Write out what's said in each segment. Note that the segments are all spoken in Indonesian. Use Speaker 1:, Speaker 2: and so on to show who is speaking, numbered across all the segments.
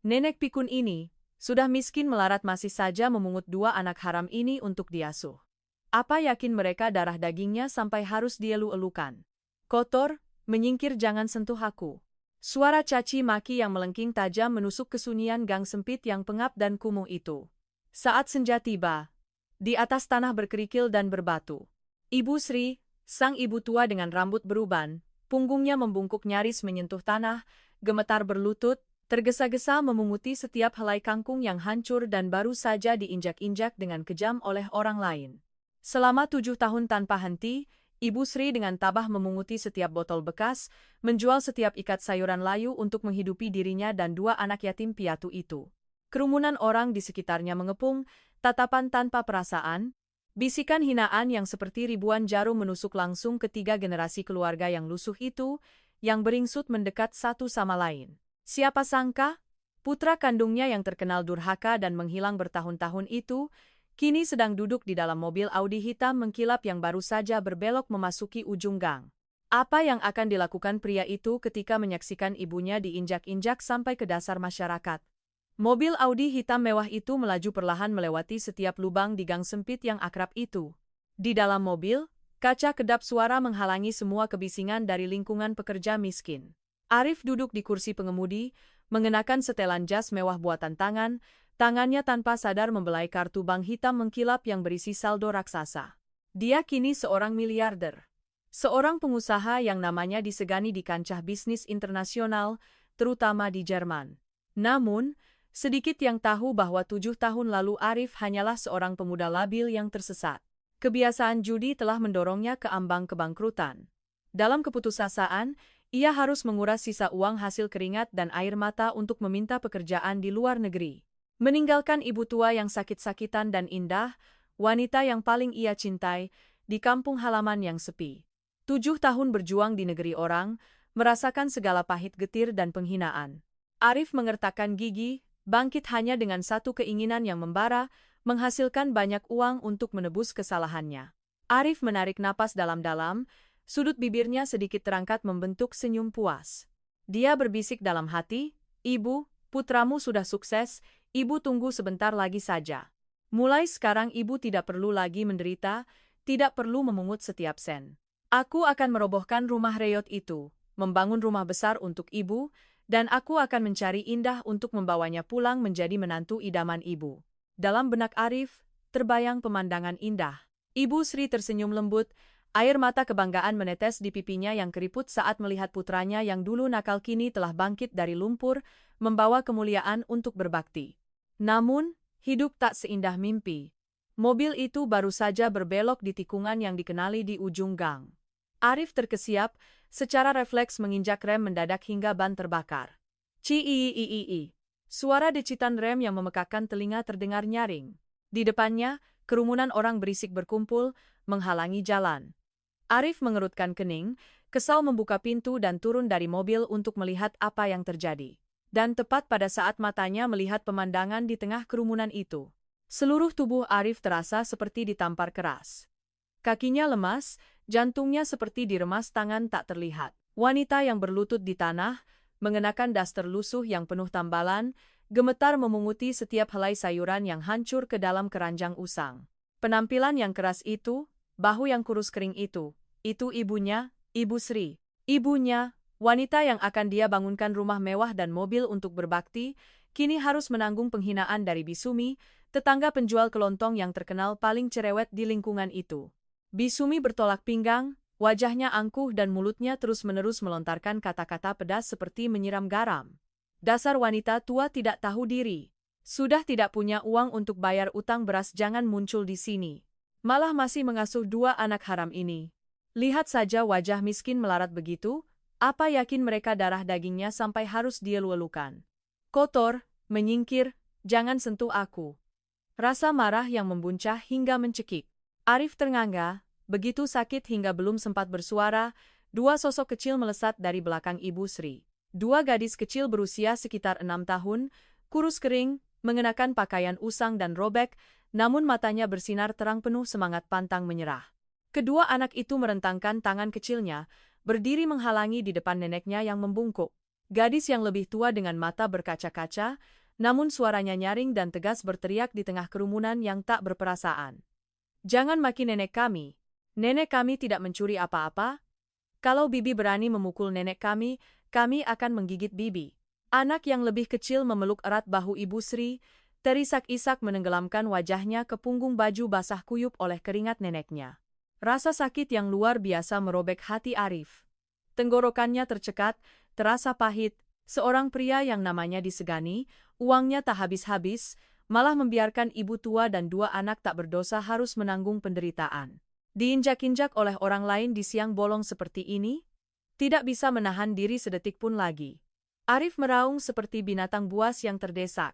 Speaker 1: Nenek pikun ini, sudah miskin melarat masih saja memungut dua anak haram ini untuk diasuh. Apa yakin mereka darah dagingnya sampai harus dielu-elukan? Kotor, menyingkir jangan sentuh aku. Suara caci maki yang melengking tajam menusuk kesunyian gang sempit yang pengap dan kumuh itu. Saat senja tiba, di atas tanah berkerikil dan berbatu. Ibu Sri, sang ibu tua dengan rambut beruban, punggungnya membungkuk nyaris menyentuh tanah, gemetar berlutut, tergesa-gesa memunguti setiap helai kangkung yang hancur dan baru saja diinjak-injak dengan kejam oleh orang lain. Selama 7 tahun tanpa henti, Ibu Sri dengan tabah memunguti setiap botol bekas, menjual setiap ikat sayuran layu untuk menghidupi dirinya dan dua anak yatim piatu itu. Kerumunan orang di sekitarnya mengepung, tatapan tanpa perasaan, bisikan hinaan yang seperti ribuan jarum menusuk langsung ketiga generasi keluarga yang lusuh itu, yang beringsut mendekat satu sama lain. Siapa sangka, putra kandungnya yang terkenal durhaka dan menghilang bertahun-tahun itu, kini sedang duduk di dalam mobil Audi hitam mengkilap yang baru saja berbelok memasuki ujung gang. Apa yang akan dilakukan pria itu ketika menyaksikan ibunya diinjak-injak sampai ke dasar masyarakat? Mobil Audi hitam mewah itu melaju perlahan melewati setiap lubang di gang sempit yang akrab itu. Di dalam mobil, kaca kedap suara menghalangi semua kebisingan dari lingkungan pekerja miskin. Arif duduk di kursi pengemudi, mengenakan setelan jas mewah buatan tangan, tangannya tanpa sadar membelai kartu bank hitam mengkilap yang berisi saldo raksasa. Dia kini seorang miliarder. Seorang pengusaha yang namanya disegani di kancah bisnis internasional, terutama di Jerman. Namun, sedikit yang tahu bahwa 7 tahun lalu Arif hanyalah seorang pemuda labil yang tersesat. Kebiasaan judi telah mendorongnya ke ambang kebangkrutan. Dalam keputusasaan, ia harus menguras sisa uang hasil keringat dan air mata untuk meminta pekerjaan di luar negeri. Meninggalkan ibu tua yang sakit-sakitan dan indah, wanita yang paling ia cintai, di kampung halaman yang sepi. 7 tahun berjuang di negeri orang, merasakan segala pahit getir dan penghinaan. Arif mengertakkan gigi, bangkit hanya dengan satu keinginan yang membara, menghasilkan banyak uang untuk menebus kesalahannya. Arif menarik napas dalam-dalam, sudut bibirnya sedikit terangkat membentuk senyum puas. Dia berbisik dalam hati, "Ibu, putramu sudah sukses, ibu tunggu sebentar lagi saja. Mulai sekarang ibu tidak perlu lagi menderita, tidak perlu memungut setiap sen. Aku akan merobohkan rumah reyot itu, membangun rumah besar untuk ibu, dan aku akan mencari Indah untuk membawanya pulang menjadi menantu idaman ibu." Dalam benak Arif, terbayang pemandangan indah. Ibu Sri tersenyum lembut, air mata kebanggaan menetes di pipinya yang keriput saat melihat putranya yang dulu nakal kini telah bangkit dari lumpur, membawa kemuliaan untuk berbakti. Namun, hidup tak seindah mimpi. Mobil itu baru saja berbelok di tikungan yang dikenali di ujung gang. Arif terkesiap, secara refleks menginjak rem mendadak hingga ban terbakar. Cii. Suara decitan rem yang memekakkan telinga terdengar nyaring. Di depannya, kerumunan orang berisik berkumpul, menghalangi jalan. Arif mengerutkan kening, kesal membuka pintu dan turun dari mobil untuk melihat apa yang terjadi. Dan tepat pada saat matanya melihat pemandangan di tengah kerumunan itu, seluruh tubuh Arif terasa seperti ditampar keras. Kakinya lemas, jantungnya seperti diremas tangan tak terlihat. Wanita yang berlutut di tanah, mengenakan daster lusuh yang penuh tambalan, gemetar memunguti setiap helai sayuran yang hancur ke dalam keranjang usang. Penampilan yang keras itu, bahu yang kurus kering itu ibunya, Ibu Sri. Ibunya, wanita yang akan dia bangunkan rumah mewah dan mobil untuk berbakti, kini harus menanggung penghinaan dari Bisumi, tetangga penjual kelontong yang terkenal paling cerewet di lingkungan itu. Bisumi bertolak pinggang, wajahnya angkuh dan mulutnya terus-menerus melontarkan kata-kata pedas seperti menyiram garam. Dasar wanita tua tidak tahu diri. Sudah tidak punya uang untuk bayar utang beras jangan muncul di sini. Malah masih mengasuh dua anak haram ini. Lihat saja wajah miskin melarat begitu, apa yakin mereka darah dagingnya sampai harus dielu-elukan. Kotor, menyingkir, jangan sentuh aku. Rasa marah yang membuncah hingga mencekik. Arif ternganga, begitu sakit hingga belum sempat bersuara, dua sosok kecil melesat dari belakang Ibu Sri. Dua gadis kecil berusia sekitar 6 tahun, kurus kering, mengenakan pakaian usang dan robek, namun matanya bersinar terang penuh semangat pantang menyerah. Kedua anak itu merentangkan tangan kecilnya, berdiri menghalangi di depan neneknya yang membungkuk. Gadis yang lebih tua dengan mata berkaca-kaca, namun suaranya nyaring dan tegas berteriak di tengah kerumunan yang tak berperasaan. Jangan maki nenek kami. Nenek kami tidak mencuri apa-apa. Kalau Bibi berani memukul nenek kami akan menggigit Bibi. Anak yang lebih kecil memeluk erat bahu Ibu Sri, terisak-isak menenggelamkan wajahnya ke punggung baju basah kuyup oleh keringat neneknya. Rasa sakit yang luar biasa merobek hati Arif. Tenggorokannya tercekat, terasa pahit, seorang pria yang namanya disegani, uangnya tak habis-habis, malah membiarkan ibu tua dan dua anak tak berdosa harus menanggung penderitaan. Diinjak-injak oleh orang lain di siang bolong seperti ini? Tidak bisa menahan diri sedetik pun lagi. Arif meraung seperti binatang buas yang terdesak.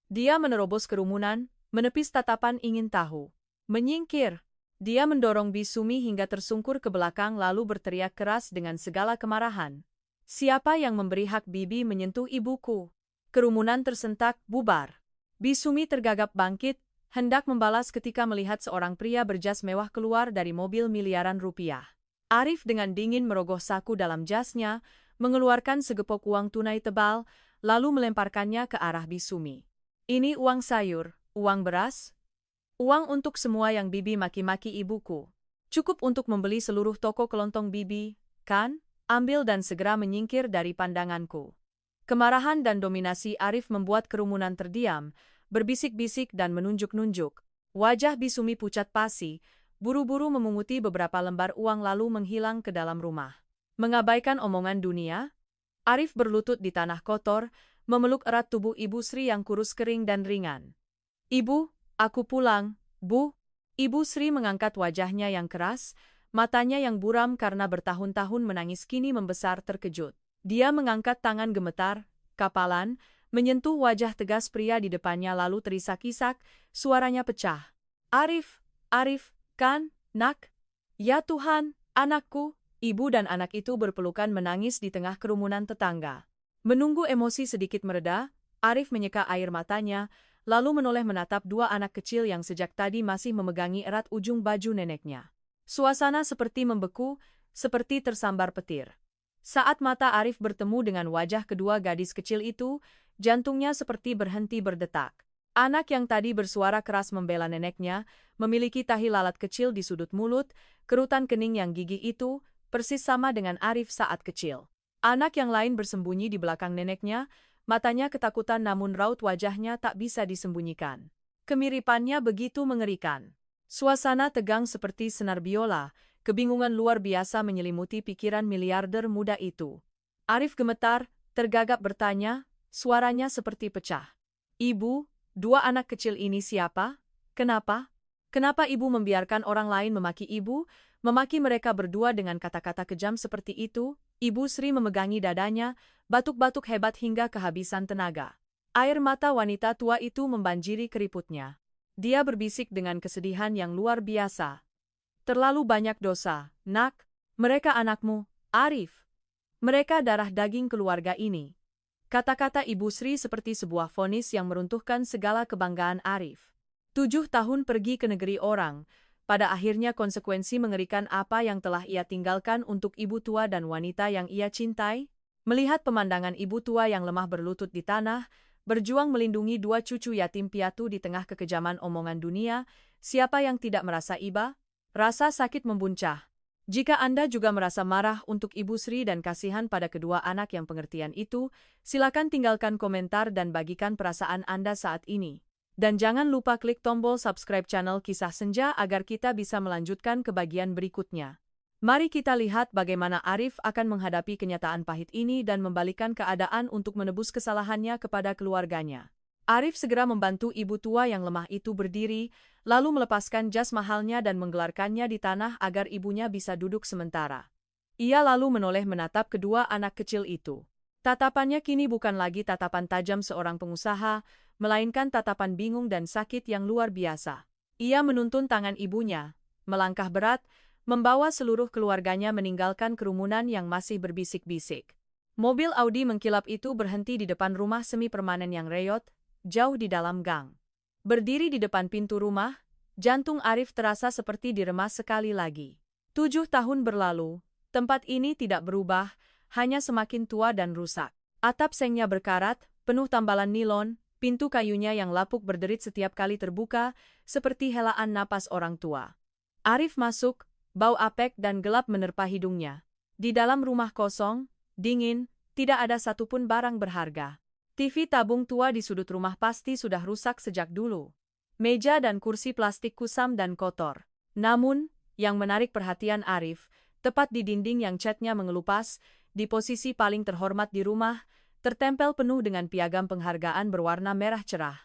Speaker 1: Dia menerobos kerumunan, menepis tatapan ingin tahu. Menyingkir. Dia mendorong Bisumi hingga tersungkur ke belakang lalu berteriak keras dengan segala kemarahan. Siapa yang memberi hak Bibi menyentuh ibuku? Kerumunan tersentak, bubar. Bisumi tergagap bangkit, hendak membalas ketika melihat seorang pria berjas mewah keluar dari mobil miliaran rupiah. Arif dengan dingin merogoh saku dalam jasnya, mengeluarkan segepok uang tunai tebal, lalu melemparkannya ke arah Bisumi. Ini uang sayur, uang beras, uang untuk semua yang Bibi maki-maki ibuku. Cukup untuk membeli seluruh toko kelontong Bibi, kan? Ambil dan segera menyingkir dari pandanganku. Kemarahan dan dominasi Arif membuat kerumunan terdiam, berbisik-bisik dan menunjuk-nunjuk. Wajah Bisumi pucat pasi, buru-buru memunguti beberapa lembar uang lalu menghilang ke dalam rumah. Mengabaikan omongan dunia, Arif berlutut di tanah kotor, memeluk erat tubuh Ibu Sri yang kurus kering dan ringan. Ibu, aku pulang, Bu. Ibu Sri mengangkat wajahnya yang keras, matanya yang buram karena bertahun-tahun menangis kini membesar terkejut. Dia mengangkat tangan gemetar, kapalan, menyentuh wajah tegas pria di depannya lalu terisak-isak, suaranya pecah. Arif, kan, nak? Ya Tuhan, anakku. Ibu dan anak itu berpelukan menangis di tengah kerumunan tetangga. Menunggu emosi sedikit mereda, Arif menyeka air matanya, lalu menoleh menatap dua anak kecil yang sejak tadi masih memegangi erat ujung baju neneknya. Suasana seperti membeku, seperti tersambar petir. Saat mata Arif bertemu dengan wajah kedua gadis kecil itu, jantungnya seperti berhenti berdetak. Anak yang tadi bersuara keras membela neneknya, memiliki tahi lalat kecil di sudut mulut, kerutan kening yang gigih itu, persis sama dengan Arif saat kecil. Anak yang lain bersembunyi di belakang neneknya, matanya ketakutan namun raut wajahnya tak bisa disembunyikan. Kemiripannya begitu mengerikan. Suasana tegang seperti senar biola, kebingungan luar biasa menyelimuti pikiran miliarder muda itu. Arif gemetar, tergagap bertanya, suaranya seperti pecah. Ibu, dua anak kecil ini siapa? Kenapa? Kenapa ibu membiarkan orang lain memaki ibu, memaki mereka berdua dengan kata-kata kejam seperti itu? Ibu Sri memegangi dadanya, batuk-batuk hebat hingga kehabisan tenaga. Air mata wanita tua itu membanjiri keriputnya. Dia berbisik dengan kesedihan yang luar biasa. Terlalu banyak dosa, nak. Mereka anakmu, Arif. Mereka darah daging keluarga ini. Kata-kata Ibu Sri seperti sebuah vonis yang meruntuhkan segala kebanggaan Arif. 7 tahun pergi ke negeri orang, pada akhirnya konsekuensi mengerikan apa yang telah ia tinggalkan untuk ibu tua dan wanita yang ia cintai. Melihat pemandangan ibu tua yang lemah berlutut di tanah, berjuang melindungi dua cucu yatim piatu di tengah kekejaman omongan dunia, siapa yang tidak merasa iba? Rasa sakit membuncah. Jika Anda juga merasa marah untuk Ibu Sri dan kasihan pada kedua anak yang pengertian itu, silakan tinggalkan komentar dan bagikan perasaan Anda saat ini. Dan jangan lupa klik tombol subscribe channel Kisah Senja agar kita bisa melanjutkan ke bagian berikutnya. Mari kita lihat bagaimana Arif akan menghadapi kenyataan pahit ini dan membalikan keadaan untuk menebus kesalahannya kepada keluarganya. Arif segera membantu ibu tua yang lemah itu berdiri, lalu melepaskan jas mahalnya dan menggelarkannya di tanah agar ibunya bisa duduk sementara. Ia lalu menoleh menatap kedua anak kecil itu. Tatapannya kini bukan lagi tatapan tajam seorang pengusaha, melainkan tatapan bingung dan sakit yang luar biasa. Ia menuntun tangan ibunya, melangkah berat, membawa seluruh keluarganya meninggalkan kerumunan yang masih berbisik-bisik. Mobil Audi mengkilap itu berhenti di depan rumah semi permanen yang reyot, jauh di dalam gang. Berdiri di depan pintu rumah, jantung Arif terasa seperti diremas sekali lagi. 7 tahun berlalu, tempat ini tidak berubah, hanya semakin tua dan rusak. Atap sengnya berkarat, penuh tambalan nilon, pintu kayunya yang lapuk berderit setiap kali terbuka, seperti helaan napas orang tua. Arif masuk, bau apek dan gelap menerpa hidungnya. Di dalam rumah kosong, dingin, tidak ada satupun barang berharga. TV tabung tua di sudut rumah pasti sudah rusak sejak dulu. Meja dan kursi plastik kusam dan kotor. Namun, yang menarik perhatian Arif, tepat di dinding yang catnya mengelupas, di posisi paling terhormat di rumah, tertempel penuh dengan piagam penghargaan berwarna merah cerah.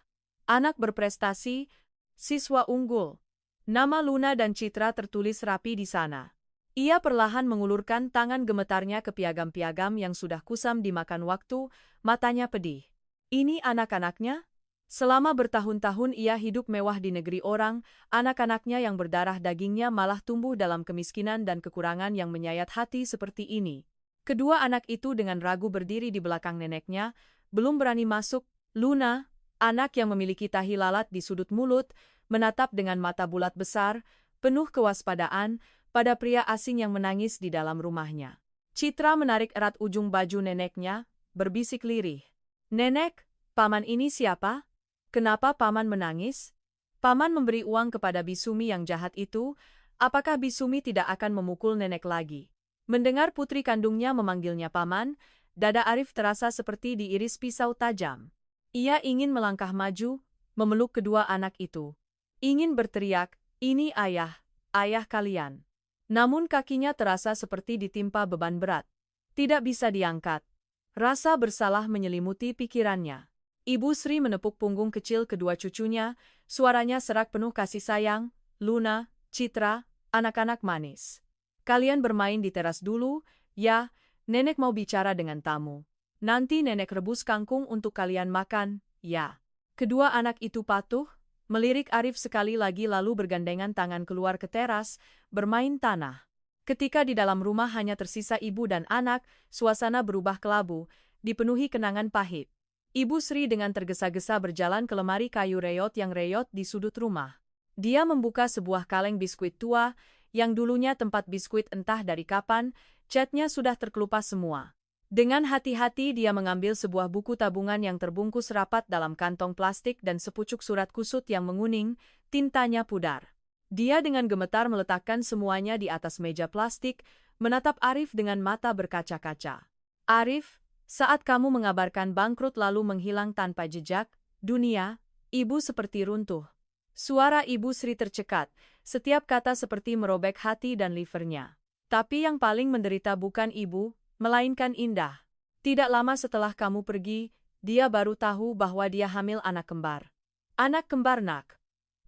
Speaker 1: Anak berprestasi, siswa unggul. Nama Luna dan Citra tertulis rapi di sana. Ia perlahan mengulurkan tangan gemetarnya ke piagam-piagam yang sudah kusam dimakan waktu, matanya pedih. Ini anak-anaknya? Selama bertahun-tahun ia hidup mewah di negeri orang, anak-anaknya yang berdarah dagingnya malah tumbuh dalam kemiskinan dan kekurangan yang menyayat hati seperti ini. Kedua anak itu dengan ragu berdiri di belakang neneknya, belum berani masuk. Luna, anak yang memiliki tahi lalat di sudut mulut, menatap dengan mata bulat besar, penuh kewaspadaan, pada pria asing yang menangis di dalam rumahnya. Citra menarik erat ujung baju neneknya, berbisik lirih. "Nenek, paman ini siapa? Kenapa paman menangis?" Paman memberi uang kepada Bisumi yang jahat itu, apakah Bisumi tidak akan memukul nenek lagi? Mendengar putri kandungnya memanggilnya paman, dada Arif terasa seperti diiris pisau tajam. Ia ingin melangkah maju, memeluk kedua anak itu. Ingin berteriak, "Ini ayah, ayah kalian." Namun kakinya terasa seperti ditimpa beban berat. Tidak bisa diangkat. Rasa bersalah menyelimuti pikirannya. Ibu Sri menepuk punggung kecil kedua cucunya, suaranya serak penuh kasih sayang. "Luna, Citra, anak-anak manis. Kalian bermain di teras dulu, ya, nenek mau bicara dengan tamu. Nanti nenek rebus kangkung untuk kalian makan, ya." Kedua anak itu patuh, melirik Arif sekali lagi lalu bergandengan tangan keluar ke teras, bermain tanah. Ketika di dalam rumah hanya tersisa ibu dan anak, suasana berubah kelabu, dipenuhi kenangan pahit. Ibu Sri dengan tergesa-gesa berjalan ke lemari kayu reyot yang reyot di sudut rumah. Dia membuka sebuah kaleng biskuit tua, yang dulunya tempat biskuit entah dari kapan, catnya sudah terkelupas semua. Dengan hati-hati dia mengambil sebuah buku tabungan yang terbungkus rapat dalam kantong plastik dan sepucuk surat kusut yang menguning, tintanya pudar. Dia dengan gemetar meletakkan semuanya di atas meja plastik, menatap Arif dengan mata berkaca-kaca. "Arif, saat kamu mengabarkan bangkrut lalu menghilang tanpa jejak, dunia, ibu seperti runtuh." Suara Ibu Sri tercekat, setiap kata seperti merobek hati dan livernya. Tapi yang paling menderita bukan ibu, melainkan Indah. Tidak lama setelah kamu pergi, dia baru tahu bahwa dia hamil anak kembar. "Anak kembar, nak?"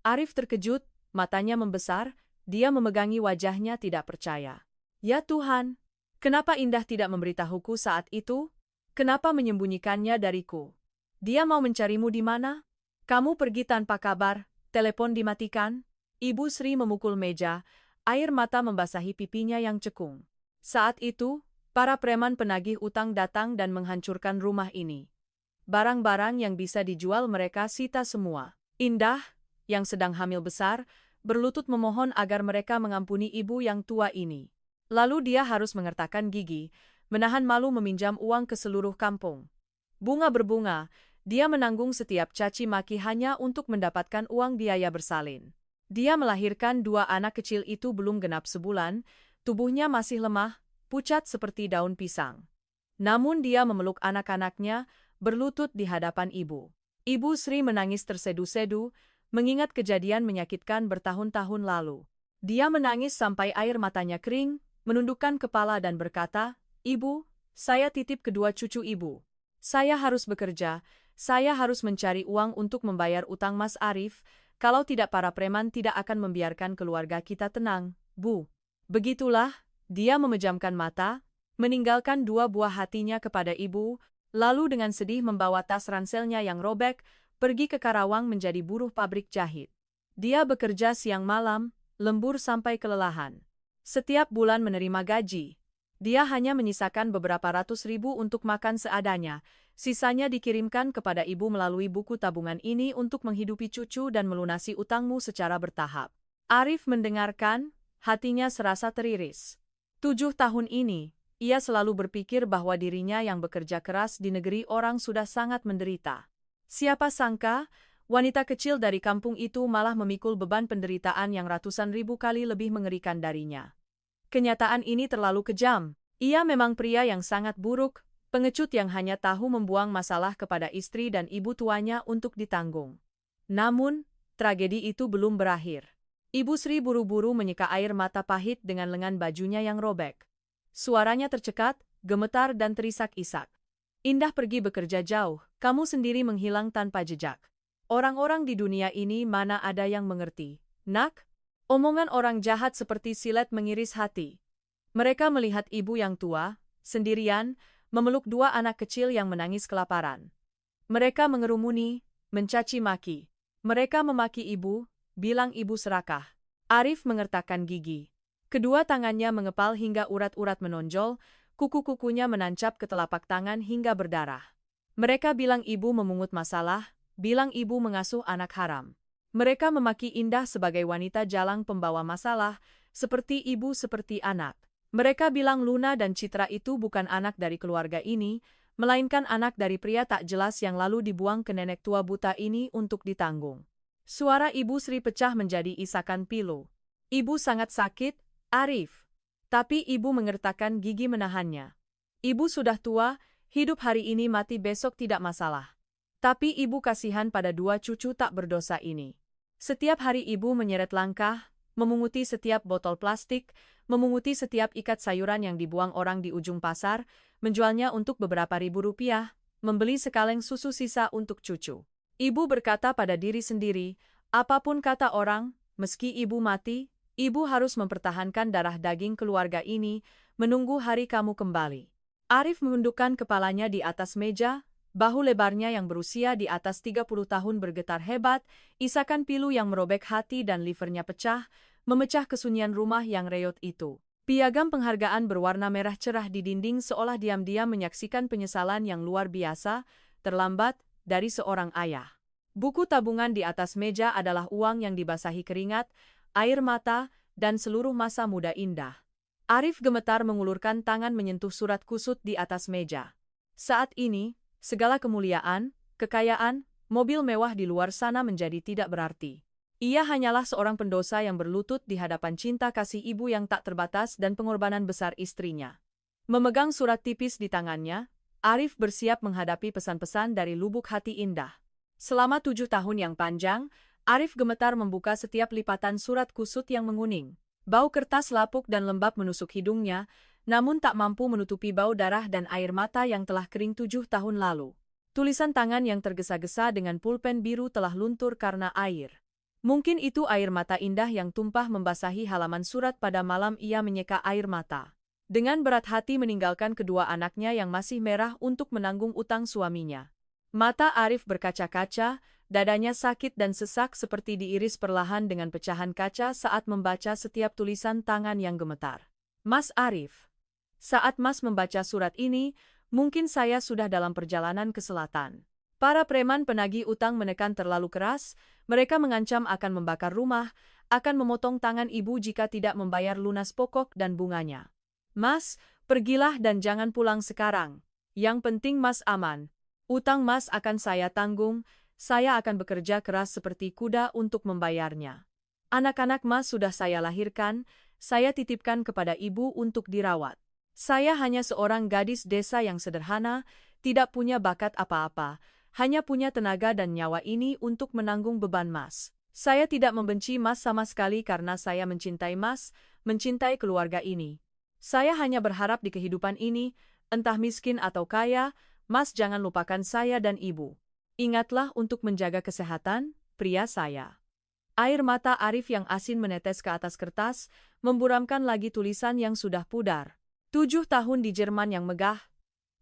Speaker 1: Arif terkejut, matanya membesar, dia memegangi wajahnya tidak percaya. "Ya Tuhan, kenapa Indah tidak memberitahuku saat itu? Kenapa menyembunyikannya dariku? Dia mau mencarimu di mana? Kamu pergi tanpa kabar, telepon dimatikan?" Ibu Sri memukul meja, air mata membasahi pipinya yang cekung. Saat itu, para preman penagih utang datang dan menghancurkan rumah ini. Barang-barang yang bisa dijual mereka sita semua. Indah, yang sedang hamil besar, berlutut memohon agar mereka mengampuni ibu yang tua ini. Lalu dia harus mengertakkan gigi, menahan malu meminjam uang ke seluruh kampung. Bunga berbunga, dia menanggung setiap caci maki hanya untuk mendapatkan uang biaya bersalin. Dia melahirkan dua anak kecil itu belum genap sebulan, tubuhnya masih lemah, pucat seperti daun pisang. Namun dia memeluk anak-anaknya, berlutut di hadapan ibu. Ibu Sri menangis tersedu-sedu, mengingat kejadian menyakitkan bertahun-tahun lalu. Dia menangis sampai air matanya kering, menundukkan kepala dan berkata, "Ibu, saya titip kedua cucu ibu. Saya harus bekerja, saya harus mencari uang untuk membayar utang Mas Arif, kalau tidak para preman tidak akan membiarkan keluarga kita tenang, Bu." Begitulah, dia memejamkan mata, meninggalkan dua buah hatinya kepada ibu, lalu dengan sedih membawa tas ranselnya yang robek, pergi ke Karawang menjadi buruh pabrik jahit. Dia bekerja siang malam, lembur sampai kelelahan. Setiap bulan menerima gaji. Dia hanya menyisakan beberapa ratus ribu untuk makan seadanya, sisanya dikirimkan kepada ibu melalui buku tabungan ini untuk menghidupi cucu dan melunasi utangmu secara bertahap. Arif mendengarkan, hatinya serasa teriris. 7 tahun ini, ia selalu berpikir bahwa dirinya yang bekerja keras di negeri orang sudah sangat menderita. Siapa sangka, wanita kecil dari kampung itu malah memikul beban penderitaan yang ratusan ribu kali lebih mengerikan darinya. Kenyataan ini terlalu kejam. Ia memang pria yang sangat buruk, pengecut yang hanya tahu membuang masalah kepada istri dan ibu tuanya untuk ditanggung. Namun, tragedi itu belum berakhir. Ibu Sri buru-buru menyeka air mata pahit dengan lengan bajunya yang robek. Suaranya tercekat, gemetar dan terisak-isak. Indah pergi bekerja jauh, kamu sendiri menghilang tanpa jejak. Orang-orang di dunia ini mana ada yang mengerti, nak? Omongan orang jahat seperti silet mengiris hati. Mereka melihat ibu yang tua, sendirian, memeluk dua anak kecil yang menangis kelaparan. Mereka mengerumuni, mencaci maki. Mereka memaki ibu, bilang ibu serakah. Arif mengertakkan gigi. Kedua tangannya mengepal hingga urat-urat menonjol, kuku-kukunya menancap ke telapak tangan hingga berdarah. Mereka bilang ibu memungut masalah, bilang ibu mengasuh anak haram. Mereka memaki Indah sebagai wanita jalang pembawa masalah, seperti ibu seperti anak. Mereka bilang Luna dan Citra itu bukan anak dari keluarga ini, melainkan anak dari pria tak jelas yang lalu dibuang ke nenek tua buta ini untuk ditanggung. Suara Ibu Sri pecah menjadi isakan pilu. Ibu sangat sakit, Arif. Tapi ibu mengertakkan gigi menahannya. Ibu sudah tua, hidup hari ini mati besok tidak masalah. Tapi ibu kasihan pada dua cucu tak berdosa ini. Setiap hari ibu menyeret langkah, memunguti setiap botol plastik, memunguti setiap ikat sayuran yang dibuang orang di ujung pasar, menjualnya untuk beberapa ribu rupiah, membeli sekaleng susu sisa untuk cucu. Ibu berkata pada diri sendiri, apapun kata orang, meski ibu mati, ibu harus mempertahankan darah daging keluarga ini, menunggu hari kamu kembali. Arif menundukkan kepalanya di atas meja, bahu lebarnya yang berusia di atas 30 tahun bergetar hebat, isakan pilu yang merobek hati dan livernya pecah, memecah kesunyian rumah yang reot itu. Piagam penghargaan berwarna merah cerah di dinding seolah diam-diam menyaksikan penyesalan yang luar biasa, terlambat, dari seorang ayah. Buku tabungan di atas meja adalah uang yang dibasahi keringat, air mata, dan seluruh masa muda Indah. Arif gemetar mengulurkan tangan menyentuh surat kusut di atas meja. Saat ini, segala kemuliaan, kekayaan, mobil mewah di luar sana menjadi tidak berarti. Ia hanyalah seorang pendosa yang berlutut di hadapan cinta kasih ibu yang tak terbatas dan pengorbanan besar istrinya. Memegang surat tipis di tangannya, Arif bersiap menghadapi pesan-pesan dari lubuk hati Indah. Selama 7 tahun yang panjang, Arif gemetar membuka setiap lipatan surat kusut yang menguning. Bau kertas lapuk dan lembab menusuk hidungnya, namun tak mampu menutupi bau darah dan air mata yang telah kering 7 tahun lalu. Tulisan tangan yang tergesa-gesa dengan pulpen biru telah luntur karena air. Mungkin itu air mata Indah yang tumpah membasahi halaman surat pada malam ia menyeka air mata. Dengan berat hati meninggalkan kedua anaknya yang masih merah untuk menanggung utang suaminya. Mata Arif berkaca-kaca, dadanya sakit dan sesak seperti diiris perlahan dengan pecahan kaca saat membaca setiap tulisan tangan yang gemetar. Mas Arif. Saat Mas membaca surat ini, mungkin saya sudah dalam perjalanan ke selatan. Para preman penagih utang menekan terlalu keras, mereka mengancam akan membakar rumah, akan memotong tangan ibu jika tidak membayar lunas pokok dan bunganya. Mas, pergilah dan jangan pulang sekarang. Yang penting Mas aman. Utang Mas akan saya tanggung, saya akan bekerja keras seperti kuda untuk membayarnya. Anak-anak Mas sudah saya lahirkan, saya titipkan kepada ibu untuk dirawat. Saya hanya seorang gadis desa yang sederhana, tidak punya bakat apa-apa, hanya punya tenaga dan nyawa ini untuk menanggung beban Mas. Saya tidak membenci Mas sama sekali karena saya mencintai Mas, mencintai keluarga ini. Saya hanya berharap di kehidupan ini, entah miskin atau kaya, Mas jangan lupakan saya dan ibu. Ingatlah untuk menjaga kesehatan, pria saya. Air mata Arif yang asin menetes ke atas kertas, memburamkan lagi tulisan yang sudah pudar. 7 tahun di Jerman yang megah.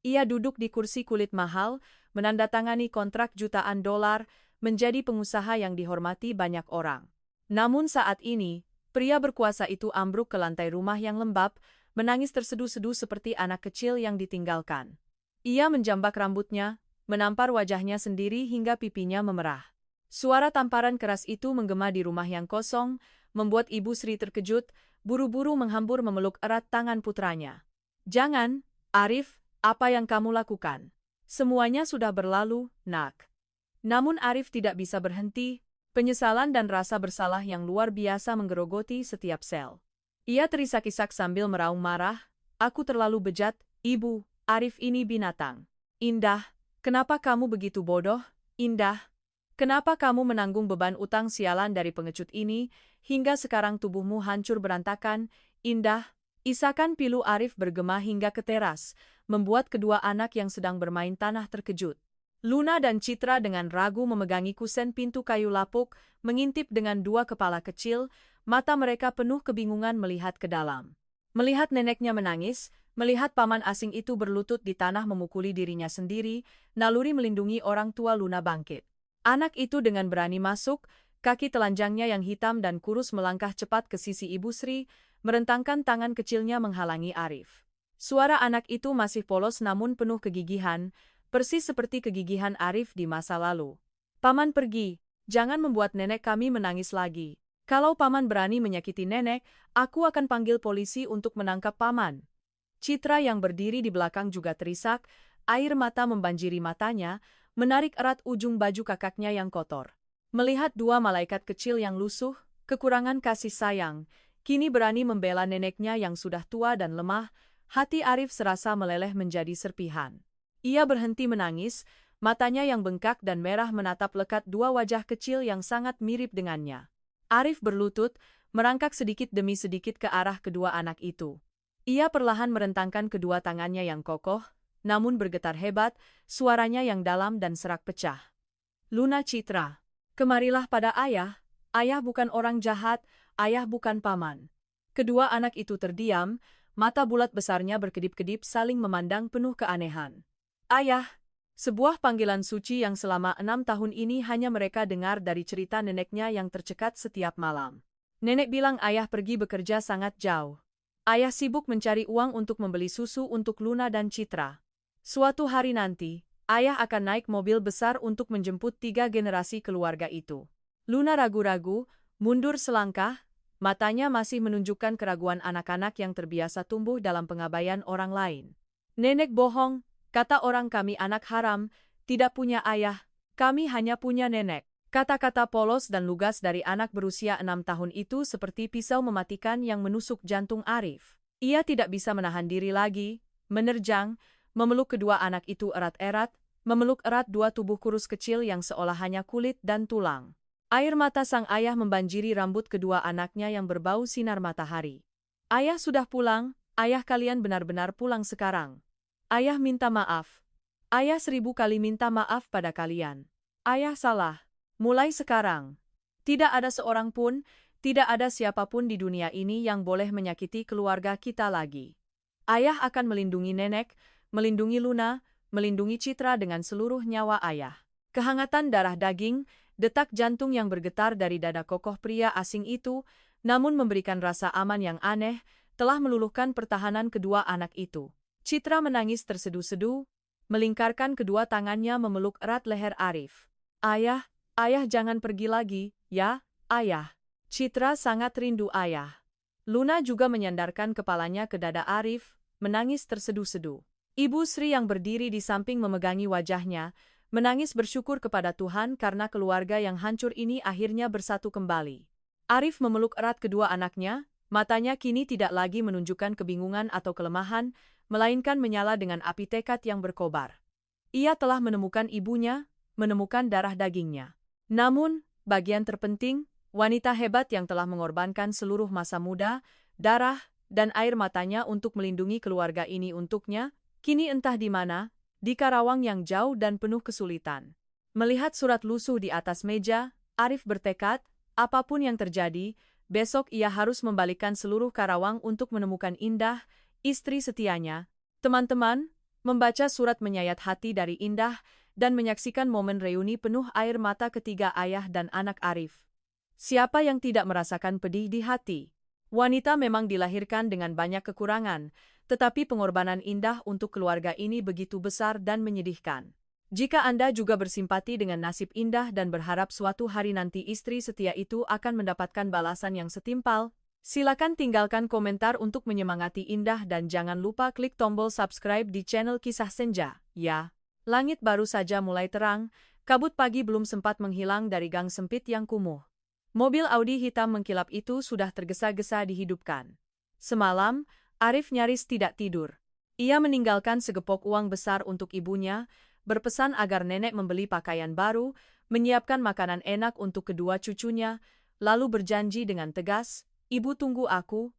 Speaker 1: Ia duduk di kursi kulit mahal, menandatangani kontrak jutaan dolar, menjadi pengusaha yang dihormati banyak orang. Namun saat ini, pria berkuasa itu ambruk ke lantai rumah yang lembab, menangis terseduh-seduh seperti anak kecil yang ditinggalkan. Ia menjambak rambutnya, menampar wajahnya sendiri hingga pipinya memerah. Suara tamparan keras itu menggema di rumah yang kosong, membuat Ibu Sri terkejut, buru-buru menghambur memeluk erat tangan putranya. Jangan, Arif, apa yang kamu lakukan? Semuanya sudah berlalu, nak. Namun Arif tidak bisa berhenti, penyesalan dan rasa bersalah yang luar biasa menggerogoti setiap sel. Ia terisak-isak sambil meraung marah, aku terlalu bejat, ibu, Arif ini binatang. Indah, kenapa kamu begitu bodoh, Indah? Kenapa kamu menanggung beban utang sialan dari pengecut ini, hingga sekarang tubuhmu hancur berantakan, Indah? Isakan pilu Arif bergema hingga ke teras, membuat kedua anak yang sedang bermain tanah terkejut. Luna dan Citra dengan ragu memegangi kusen pintu kayu lapuk, mengintip dengan dua kepala kecil, mata mereka penuh kebingungan melihat ke dalam. Melihat neneknya menangis, melihat paman asing itu berlutut di tanah memukuli dirinya sendiri, naluri melindungi orang tua Luna bangkit. Anak itu dengan berani masuk, kaki telanjangnya yang hitam dan kurus melangkah cepat ke sisi Ibu Sri, merentangkan tangan kecilnya menghalangi Arif. Suara anak itu masih polos namun penuh kegigihan, persis seperti kegigihan Arif di masa lalu. Paman pergi, jangan membuat nenek kami menangis lagi. Kalau paman berani menyakiti nenek, aku akan panggil polisi untuk menangkap paman. Citra yang berdiri di belakang juga terisak, air mata membanjiri matanya, menarik erat ujung baju kakaknya yang kotor. Melihat dua malaikat kecil yang lusuh, kekurangan kasih sayang, kini berani membela neneknya yang sudah tua dan lemah, hati Arif serasa meleleh menjadi serpihan. Ia berhenti menangis, matanya yang bengkak dan merah menatap lekat dua wajah kecil yang sangat mirip dengannya. Arif berlutut, merangkak sedikit demi sedikit ke arah kedua anak itu. Ia perlahan merentangkan kedua tangannya yang kokoh, namun bergetar hebat, suaranya yang dalam dan serak pecah. Luna Citra, kemarilah pada ayah, ayah bukan orang jahat, ayah bukan paman. Kedua anak itu terdiam, mata bulat besarnya berkedip-kedip saling memandang penuh keanehan. Ayah, sebuah panggilan suci yang selama 6 tahun ini hanya mereka dengar dari cerita neneknya yang tercekat setiap malam. Nenek bilang ayah pergi bekerja sangat jauh. Ayah sibuk mencari uang untuk membeli susu untuk Luna dan Citra. Suatu hari nanti, ayah akan naik mobil besar untuk menjemput 3 generasi keluarga itu. Luna ragu-ragu, mundur selangkah, matanya masih menunjukkan keraguan anak-anak yang terbiasa tumbuh dalam pengabaian orang lain. Nenek bohong, kata orang kami anak haram, tidak punya ayah, kami hanya punya nenek. Kata-kata polos dan lugas dari anak berusia 6 tahun itu seperti pisau mematikan yang menusuk jantung Arif. Ia tidak bisa menahan diri lagi, menerjang, memeluk kedua anak itu erat-erat, memeluk erat dua tubuh kurus kecil yang seolah hanya kulit dan tulang. Air mata sang ayah membanjiri rambut kedua anaknya yang berbau sinar matahari. Ayah sudah pulang, ayah kalian benar-benar pulang sekarang. Ayah minta maaf. Ayah 1000 kali minta maaf pada kalian. Ayah salah. Mulai sekarang. Tidak ada seorang pun, tidak ada siapapun di dunia ini yang boleh menyakiti keluarga kita lagi. Ayah akan melindungi nenek, melindungi Luna, melindungi Citra dengan seluruh nyawa ayah. Kehangatan darah daging, detak jantung yang bergetar dari dada kokoh pria asing itu, namun memberikan rasa aman yang aneh, telah meluluhkan pertahanan kedua anak itu. Citra menangis tersedu-sedu, melingkarkan kedua tangannya memeluk erat leher Arif. Ayah, ayah jangan pergi lagi, ya, ayah. Citra sangat rindu ayah. Luna juga menyandarkan kepalanya ke dada Arif, menangis tersedu-sedu. Ibu Sri yang berdiri di samping memegangi wajahnya, menangis bersyukur kepada Tuhan karena keluarga yang hancur ini akhirnya bersatu kembali. Arif memeluk erat kedua anaknya, matanya kini tidak lagi menunjukkan kebingungan atau kelemahan, melainkan menyala dengan api tekad yang berkobar. Ia telah menemukan ibunya, menemukan darah dagingnya. Namun, bagian terpenting, wanita hebat yang telah mengorbankan seluruh masa muda, darah, dan air matanya untuk melindungi keluarga ini untuknya, kini entah di mana, di Karawang yang jauh dan penuh kesulitan. Melihat surat lusuh di atas meja, Arif bertekad, apapun yang terjadi, besok ia harus membalikkan seluruh Karawang untuk menemukan Indah, istri setianya. Teman-teman, membaca surat menyayat hati dari Indah, dan menyaksikan momen reuni penuh air mata ketiga ayah dan anak Arif. Siapa yang tidak merasakan pedih di hati? Wanita memang dilahirkan dengan banyak kekurangan, tetapi pengorbanan Indah untuk keluarga ini begitu besar dan menyedihkan. Jika Anda juga bersimpati dengan nasib Indah dan berharap suatu hari nanti istri setia itu akan mendapatkan balasan yang setimpal, Silakan tinggalkan komentar untuk menyemangati Indah dan jangan lupa klik tombol subscribe di channel Kisah Senja, ya. Langit baru saja mulai terang, kabut pagi belum sempat menghilang dari gang sempit yang kumuh. Mobil Audi hitam mengkilap itu sudah tergesa-gesa dihidupkan. Semalam, Arif nyaris tidak tidur. Ia meninggalkan segepok uang besar untuk ibunya, berpesan agar nenek membeli pakaian baru, menyiapkan makanan enak untuk kedua cucunya, lalu berjanji dengan tegas, "Ibu tunggu aku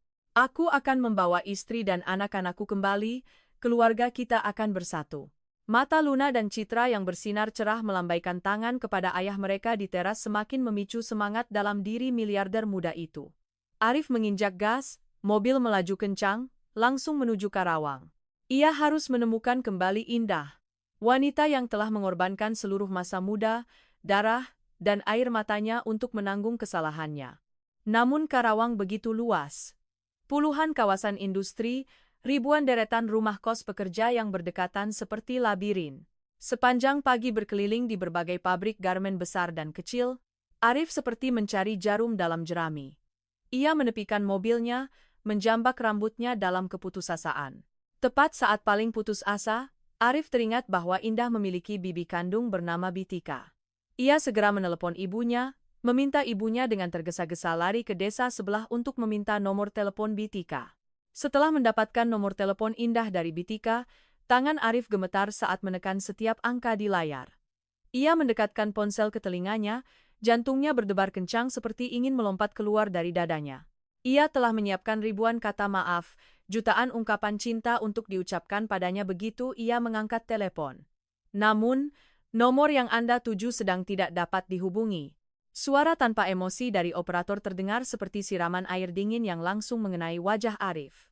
Speaker 1: akan membawa istri dan anak-anakku kembali, keluarga kita akan bersatu." Mata Luna dan Citra yang bersinar cerah melambaikan tangan kepada ayah mereka di teras semakin memicu semangat dalam diri miliarder muda itu. Arif menginjak gas, mobil melaju kencang, langsung menuju Karawang. Ia harus menemukan kembali Indah, wanita yang telah mengorbankan seluruh masa muda, darah, dan air matanya untuk menanggung kesalahannya. Namun Karawang begitu luas. Puluhan kawasan industri, ribuan deretan rumah kos pekerja yang berdekatan seperti labirin. Sepanjang pagi berkeliling di berbagai pabrik garmen besar dan kecil, Arif seperti mencari jarum dalam jerami. Ia menepikan mobilnya, menjambak rambutnya dalam keputusasaan. Tepat saat paling putus asa, Arif teringat bahwa Indah memiliki bibi kandung bernama Bitika. Ia segera menelepon ibunya, meminta ibunya dengan tergesa-gesa lari ke desa sebelah untuk meminta nomor telepon Bitika. Setelah mendapatkan nomor telepon Indah dari Bitika, tangan Arif gemetar saat menekan setiap angka di layar. Ia mendekatkan ponsel ke telinganya, jantungnya berdebar kencang seperti ingin melompat keluar dari dadanya. Ia telah menyiapkan ribuan kata maaf, jutaan ungkapan cinta untuk diucapkan padanya begitu ia mengangkat telepon. Namun, nomor yang Anda tuju sedang tidak dapat dihubungi. Suara tanpa emosi dari operator terdengar seperti siraman air dingin yang langsung mengenai wajah Arif.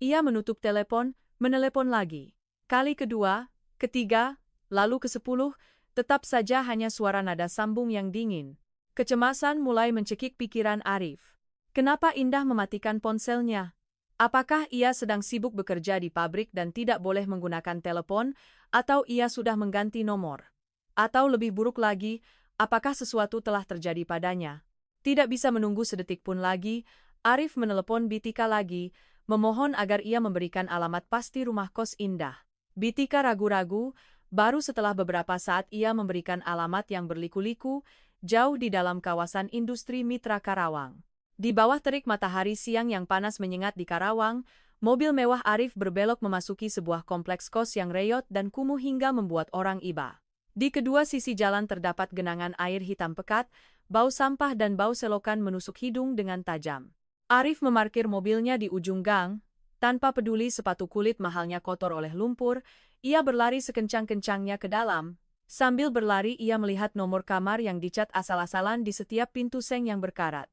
Speaker 1: Ia menutup telepon, menelepon lagi. Kali kedua, ketiga, lalu ke-10, tetap saja hanya suara nada sambung yang dingin. Kecemasan mulai mencekik pikiran Arif. Kenapa Indah mematikan ponselnya? Apakah ia sedang sibuk bekerja di pabrik dan tidak boleh menggunakan telepon, atau ia sudah mengganti nomor? Atau lebih buruk lagi, apakah sesuatu telah terjadi padanya? Tidak bisa menunggu sedetik pun lagi, Arif menelepon Bitika lagi, memohon agar ia memberikan alamat pasti rumah kos Indah. Bitika ragu-ragu, baru setelah beberapa saat ia memberikan alamat yang berliku-liku, jauh di dalam kawasan industri Mitra Karawang. Di bawah terik matahari siang yang panas menyengat di Karawang, mobil mewah Arif berbelok memasuki sebuah kompleks kos yang reyot dan kumuh hingga membuat orang iba. Di kedua sisi jalan terdapat genangan air hitam pekat, bau sampah dan bau selokan menusuk hidung dengan tajam. Arif memarkir mobilnya di ujung gang, tanpa peduli sepatu kulit mahalnya kotor oleh lumpur, ia berlari sekencang-kencangnya ke dalam. Sambil berlari ia melihat nomor kamar yang dicat asal-asalan di setiap pintu seng yang berkarat.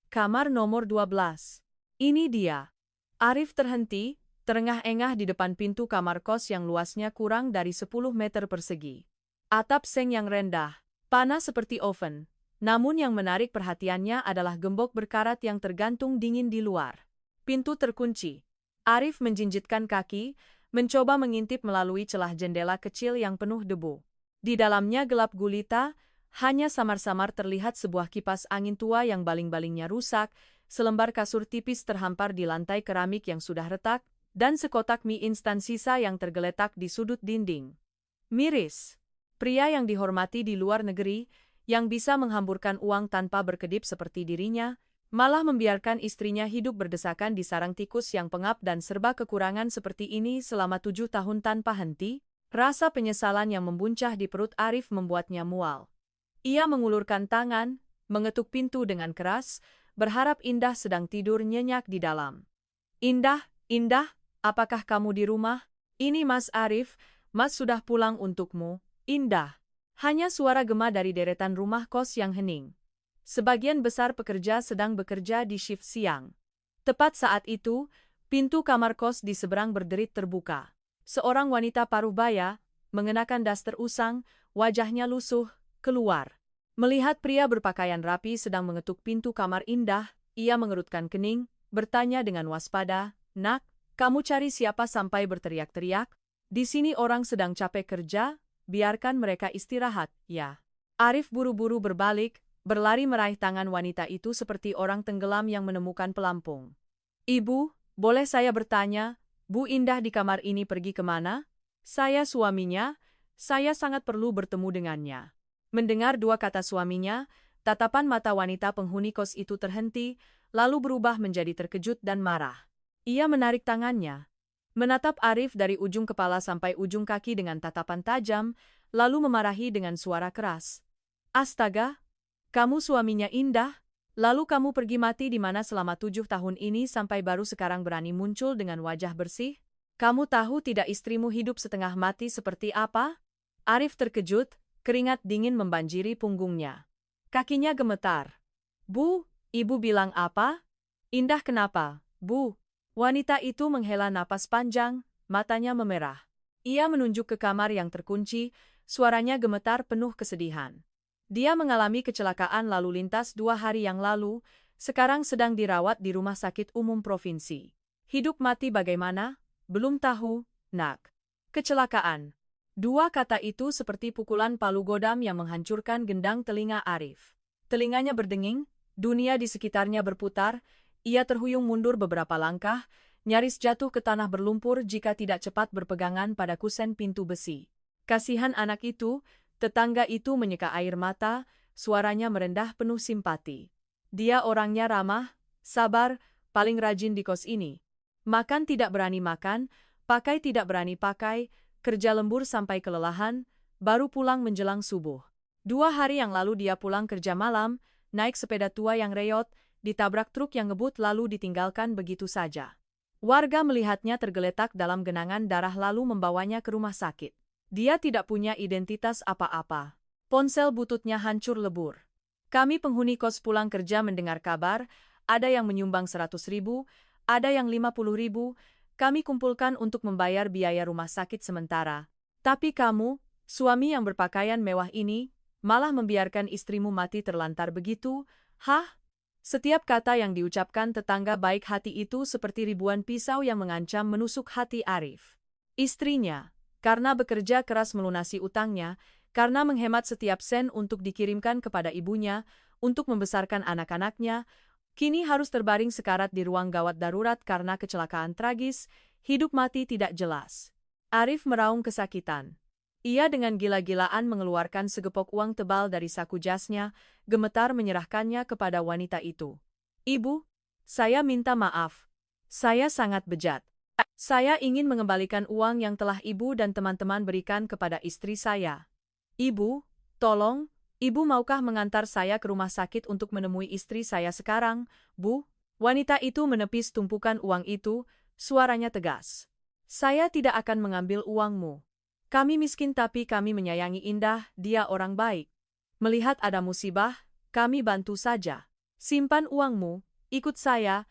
Speaker 1: Kamar nomor 12. Ini dia. Arif terhenti, terengah-engah di depan pintu kamar kos yang luasnya kurang dari 10 meter persegi. Atap seng yang rendah, panas seperti oven, namun yang menarik perhatiannya adalah gembok berkarat yang tergantung dingin di luar. Pintu terkunci. Arif menjinjitkan kaki, mencoba mengintip melalui celah jendela kecil yang penuh debu. Di dalamnya gelap gulita, hanya samar-samar terlihat sebuah kipas angin tua yang baling-balingnya rusak, selembar kasur tipis terhampar di lantai keramik yang sudah retak, dan sekotak mie instan sisa yang tergeletak di sudut dinding. Miris. Pria yang dihormati di luar negeri, yang bisa menghamburkan uang tanpa berkedip seperti dirinya, malah membiarkan istrinya hidup berdesakan di sarang tikus yang pengap dan serba kekurangan seperti ini selama 7 tahun tanpa henti. Rasa penyesalan yang membuncah di perut Arif membuatnya mual. Ia mengulurkan tangan, mengetuk pintu dengan keras, berharap Indah sedang tidur nyenyak di dalam. Indah, apakah kamu di rumah? Ini Mas Arif, Mas sudah pulang untukmu. Indah. Hanya suara gema dari deretan rumah kos yang hening. Sebagian besar pekerja sedang bekerja di shift siang. Tepat saat itu, pintu kamar kos di seberang berderit terbuka. Seorang wanita paruh baya, mengenakan daster usang, wajahnya lusuh, keluar. Melihat pria berpakaian rapi sedang mengetuk pintu kamar Indah, ia mengerutkan kening, bertanya dengan waspada, "Nak, kamu cari siapa sampai berteriak-teriak? Di sini orang sedang capek kerja, biarkan mereka istirahat, ya." Arif buru-buru berbalik, berlari meraih tangan wanita itu seperti orang tenggelam yang menemukan pelampung. "Ibu, boleh saya bertanya, Bu Indah di kamar ini pergi kemana? Saya suaminya, saya sangat perlu bertemu dengannya." Mendengar dua kata suaminya, tatapan mata wanita penghuni kos itu terhenti, lalu berubah menjadi terkejut dan marah. Ia menarik tangannya, menatap Arif dari ujung kepala sampai ujung kaki dengan tatapan tajam, lalu memarahi dengan suara keras. "Astaga, kamu suaminya Indah? Lalu kamu pergi mati di mana selama 7 tahun ini sampai baru sekarang berani muncul dengan wajah bersih? Kamu tahu tidak istrimu hidup setengah mati seperti apa?" Arif terkejut, keringat dingin membanjiri punggungnya. Kakinya gemetar. "Bu, ibu bilang apa? Indah kenapa, Bu?" Wanita itu menghela napas panjang, matanya memerah. Ia menunjuk ke kamar yang terkunci, suaranya gemetar penuh kesedihan. Dia mengalami kecelakaan lalu lintas 2 hari yang lalu, sekarang sedang dirawat di Rumah Sakit Umum Provinsi. "Hidup mati bagaimana? Belum tahu, Nak." Kecelakaan. Dua kata itu seperti pukulan palu godam yang menghancurkan gendang telinga Arif. Telinganya berdenging, dunia di sekitarnya berputar, ia terhuyung mundur beberapa langkah, nyaris jatuh ke tanah berlumpur jika tidak cepat berpegangan pada kusen pintu besi. Kasihan anak itu, tetangga itu menyeka air mata, suaranya merendah penuh simpati. "Dia orangnya ramah, sabar, paling rajin di kos ini. Makan tidak berani makan, pakai tidak berani pakai, kerja lembur sampai kelelahan, baru pulang menjelang subuh. 2 hari yang lalu dia pulang kerja malam, naik sepeda tua yang reyot, ditabrak truk yang ngebut lalu ditinggalkan begitu saja." Warga melihatnya tergeletak dalam genangan darah lalu membawanya ke rumah sakit. Dia tidak punya identitas apa-apa. Ponsel bututnya hancur lebur. "Kami penghuni kos pulang kerja mendengar kabar, ada yang menyumbang 100.000, ada yang 50.000, kami kumpulkan untuk membayar biaya rumah sakit sementara. Tapi kamu, suami yang berpakaian mewah ini, malah membiarkan istrimu mati terlantar begitu, hah?" Setiap kata yang diucapkan tetangga baik hati itu seperti ribuan pisau yang mengancam menusuk hati Arif. Istrinya, karena bekerja keras melunasi utangnya, karena menghemat setiap sen untuk dikirimkan kepada ibunya, untuk membesarkan anak-anaknya, kini harus terbaring sekarat di ruang gawat darurat karena kecelakaan tragis, hidup mati tidak jelas. Arif meraung kesakitan. Ia dengan gila-gilaan mengeluarkan segepok uang tebal dari saku jasnya, gemetar menyerahkannya kepada wanita itu. "Ibu, saya minta maaf. Saya sangat bejat. Saya ingin mengembalikan uang yang telah ibu dan teman-teman berikan kepada istri saya. Ibu, tolong, ibu maukah mengantar saya ke rumah sakit untuk menemui istri saya sekarang, Bu?" Wanita itu menepis tumpukan uang itu, suaranya tegas. "Saya tidak akan mengambil uangmu. Kami miskin tapi kami menyayangi Indah, dia orang baik. Melihat ada musibah, kami bantu saja. Simpan uangmu, ikut saya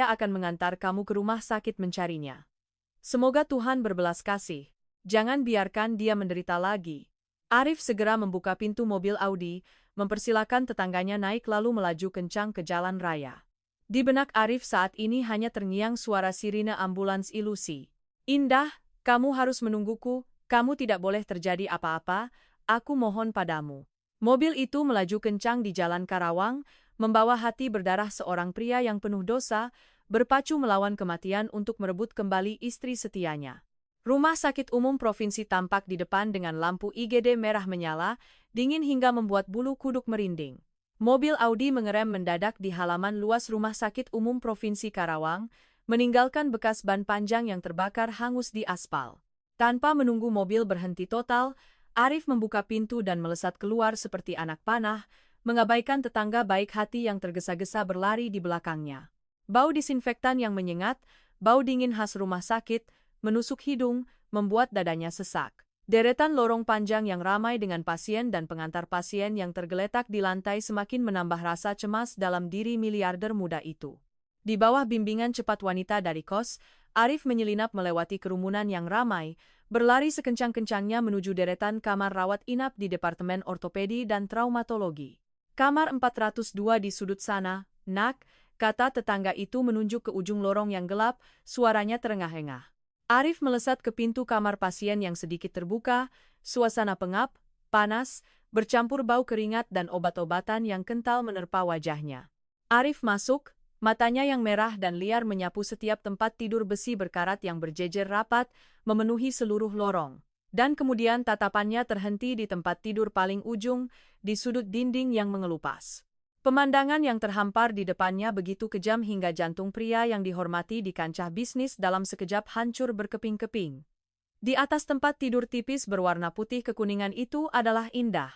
Speaker 1: akan mengantar kamu ke rumah sakit mencarinya. Semoga Tuhan berbelas kasih. Jangan biarkan dia menderita lagi." Arif segera membuka pintu mobil Audi, mempersilakan tetangganya naik lalu melaju kencang ke jalan raya. Di benak Arif saat ini hanya terngiang suara sirine ambulans ilusi. "Indah, kamu harus menungguku, kamu tidak boleh terjadi apa-apa, aku mohon padamu." Mobil itu melaju kencang di jalan Karawang, membawa hati berdarah seorang pria yang penuh dosa, berpacu melawan kematian untuk merebut kembali istri setianya. Rumah Sakit Umum Provinsi tampak di depan dengan lampu IGD merah menyala, dingin hingga membuat bulu kuduk merinding. Mobil Audi mengerem mendadak di halaman luas Rumah Sakit Umum Provinsi Karawang, meninggalkan bekas ban panjang yang terbakar hangus di aspal. Tanpa menunggu mobil berhenti total, Arif membuka pintu dan melesat keluar seperti anak panah, mengabaikan tetangga baik hati yang tergesa-gesa berlari di belakangnya. Bau disinfektan yang menyengat, bau dingin khas rumah sakit, menusuk hidung, membuat dadanya sesak. Deretan lorong panjang yang ramai dengan pasien dan pengantar pasien yang tergeletak di lantai semakin menambah rasa cemas dalam diri miliarder muda itu. Di bawah bimbingan cepat wanita dari kos, Arif menyelinap melewati kerumunan yang ramai, berlari sekencang-kencangnya menuju deretan kamar rawat inap di Departemen Ortopedi dan Traumatologi. "Kamar 402 di sudut sana, Nak," kata tetangga itu menunjuk ke ujung lorong yang gelap, suaranya terengah-engah. Arif melesat ke pintu kamar pasien yang sedikit terbuka, suasana pengap, panas, bercampur bau keringat dan obat-obatan yang kental menerpa wajahnya. Arif masuk, matanya yang merah dan liar menyapu setiap tempat tidur besi berkarat yang berjejer rapat, memenuhi seluruh lorong. Dan kemudian tatapannya terhenti di tempat tidur paling ujung, di sudut dinding yang mengelupas. Pemandangan yang terhampar di depannya begitu kejam hingga jantung pria yang dihormati di kancah bisnis dalam sekejap hancur berkeping-keping. Di atas tempat tidur tipis berwarna putih kekuningan itu adalah Indah.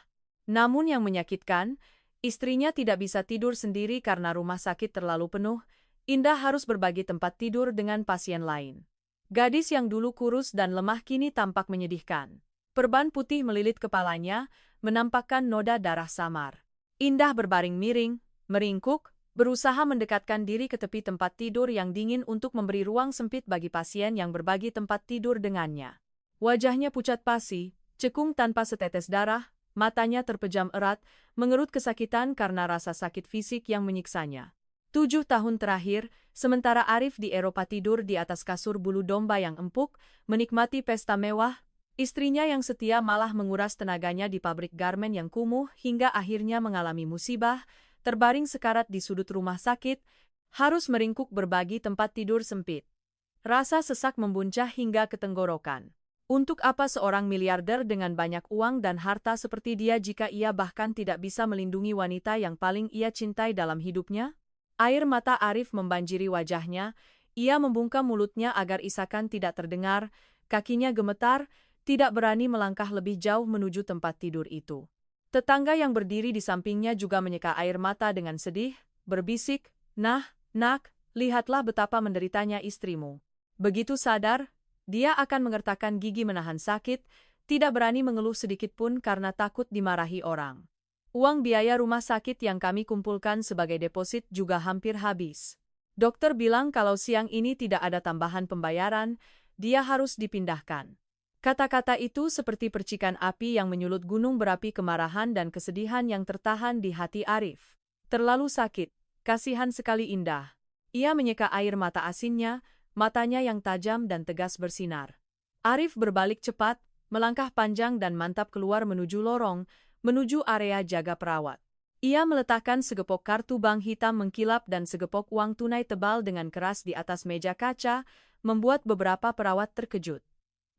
Speaker 1: Namun yang menyakitkan, istrinya tidak bisa tidur sendiri karena rumah sakit terlalu penuh. Indah harus berbagi tempat tidur dengan pasien lain. Gadis yang dulu kurus dan lemah kini tampak menyedihkan. Perban putih melilit kepalanya, menampakkan noda darah samar. Indah berbaring miring, meringkuk, berusaha mendekatkan diri ke tepi tempat tidur yang dingin untuk memberi ruang sempit bagi pasien yang berbagi tempat tidur dengannya. Wajahnya pucat pasi, cekung tanpa setetes darah, matanya terpejam erat, mengerut kesakitan karena rasa sakit fisik yang menyiksanya. 7 tahun terakhir, sementara Arif di Eropa tidur di atas kasur bulu domba yang empuk, menikmati pesta mewah, istrinya yang setia malah menguras tenaganya di pabrik garmen yang kumuh hingga akhirnya mengalami musibah, terbaring sekarat di sudut rumah sakit, harus meringkuk berbagi tempat tidur sempit. Rasa sesak membuncah hingga ke tenggorokan. Untuk apa seorang miliarder dengan banyak uang dan harta seperti dia jika ia bahkan tidak bisa melindungi wanita yang paling ia cintai dalam hidupnya? Air mata Arif membanjiri wajahnya, ia membungkam mulutnya agar isakan tidak terdengar, kakinya gemetar, tidak berani melangkah lebih jauh menuju tempat tidur itu. Tetangga yang berdiri di sampingnya juga menyeka air mata dengan sedih, berbisik, "Nah, nak, lihatlah betapa menderitanya istrimu." Begitu sadar, dia akan mengertakkan gigi menahan sakit, tidak berani mengeluh sedikit pun karena takut dimarahi orang. Uang biaya rumah sakit yang kami kumpulkan sebagai deposit juga hampir habis. Dokter bilang kalau siang ini tidak ada tambahan pembayaran, dia harus dipindahkan. Kata-kata itu seperti percikan api yang menyulut gunung berapi kemarahan dan kesedihan yang tertahan di hati Arif. Terlalu sakit, kasihan sekali Indah. Ia menyeka air mata asinnya, matanya yang tajam dan tegas bersinar. Arif berbalik cepat, melangkah panjang dan mantap keluar menuju lorong, menuju area jaga perawat. Ia meletakkan segepok kartu bank hitam mengkilap dan segepok uang tunai tebal dengan keras di atas meja kaca, membuat beberapa perawat terkejut.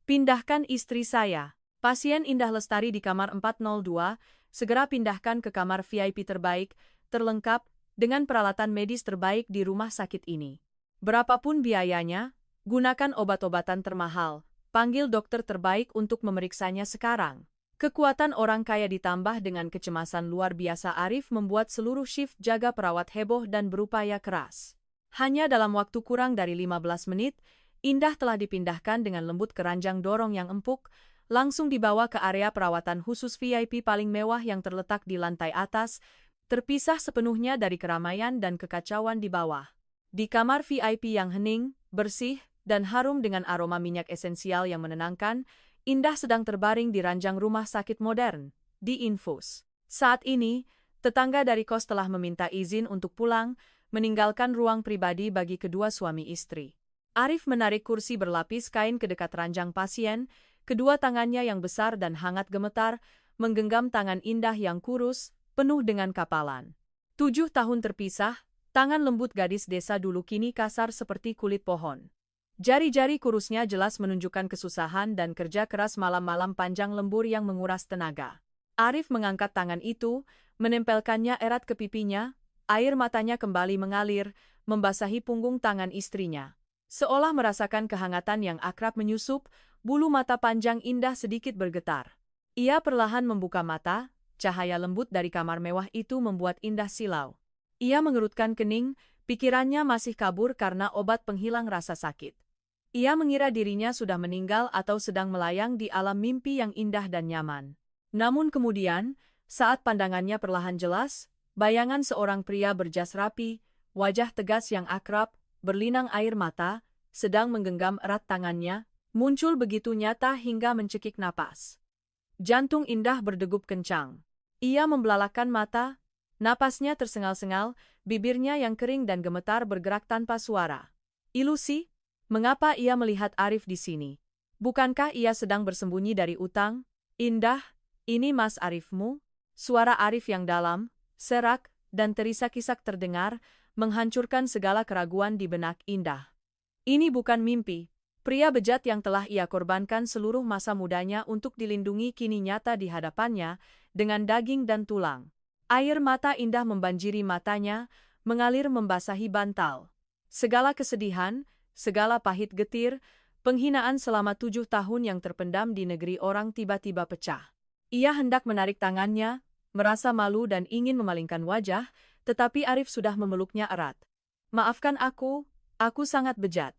Speaker 1: "Pindahkan istri saya. Pasien Indah Lestari di kamar 402, segera pindahkan ke kamar VIP terbaik, terlengkap, dengan peralatan medis terbaik di rumah sakit ini. Berapapun biayanya, gunakan obat-obatan termahal, panggil dokter terbaik untuk memeriksanya sekarang." Kekuatan orang kaya ditambah dengan kecemasan luar biasa Arif membuat seluruh shift jaga perawat heboh dan berupaya keras. Hanya dalam waktu kurang dari 15 menit, Indah telah dipindahkan dengan lembut ke ranjang dorong yang empuk, langsung dibawa ke area perawatan khusus VIP paling mewah yang terletak di lantai atas, terpisah sepenuhnya dari keramaian dan kekacauan di bawah. Di kamar VIP yang hening, bersih, dan harum dengan aroma minyak esensial yang menenangkan, Indah sedang terbaring di ranjang rumah sakit modern, di infus. Saat ini, tetangga dari kos telah meminta izin untuk pulang, meninggalkan ruang pribadi bagi kedua suami istri. Arif menarik kursi berlapis kain ke dekat ranjang pasien, kedua tangannya yang besar dan hangat gemetar, menggenggam tangan Indah yang kurus, penuh dengan kapalan. 7 tahun terpisah, tangan lembut gadis desa dulu kini kasar seperti kulit pohon. Jari-jari kurusnya jelas menunjukkan kesusahan dan kerja keras malam-malam panjang lembur yang menguras tenaga. Arif mengangkat tangan itu, menempelkannya erat ke pipinya, air matanya kembali mengalir, membasahi punggung tangan istrinya. Seolah merasakan kehangatan yang akrab menyusup, bulu mata panjang Indah sedikit bergetar. Ia perlahan membuka mata, cahaya lembut dari kamar mewah itu membuat Indah silau. Ia mengerutkan kening, pikirannya masih kabur karena obat penghilang rasa sakit. Ia mengira dirinya sudah meninggal atau sedang melayang di alam mimpi yang indah dan nyaman. Namun kemudian, saat pandangannya perlahan jelas, bayangan seorang pria berjas rapi, wajah tegas yang akrab, berlinang air mata, sedang menggenggam erat tangannya, muncul begitu nyata hingga mencekik napas. Jantung Indah berdegup kencang. Ia membelalakan mata, napasnya tersengal-sengal, bibirnya yang kering dan gemetar bergerak tanpa suara. Ilusi? Mengapa ia melihat Arif di sini? Bukankah ia sedang bersembunyi dari utang? Indah, ini Mas Arifmu? Suara Arif yang dalam, serak, dan terisak-isak terdengar, menghancurkan segala keraguan di benak Indah. Ini bukan mimpi. Pria bejat yang telah ia korbankan seluruh masa mudanya untuk dilindungi kini nyata di hadapannya, dengan daging dan tulang. Air mata Indah membanjiri matanya, mengalir membasahi bantal. Segala kesedihan, segala pahit getir, penghinaan selama 7 tahun yang terpendam di negeri orang tiba-tiba pecah. Ia hendak menarik tangannya, merasa malu dan ingin memalingkan wajah, tetapi Arif sudah memeluknya erat. "Maafkan aku sangat bejat.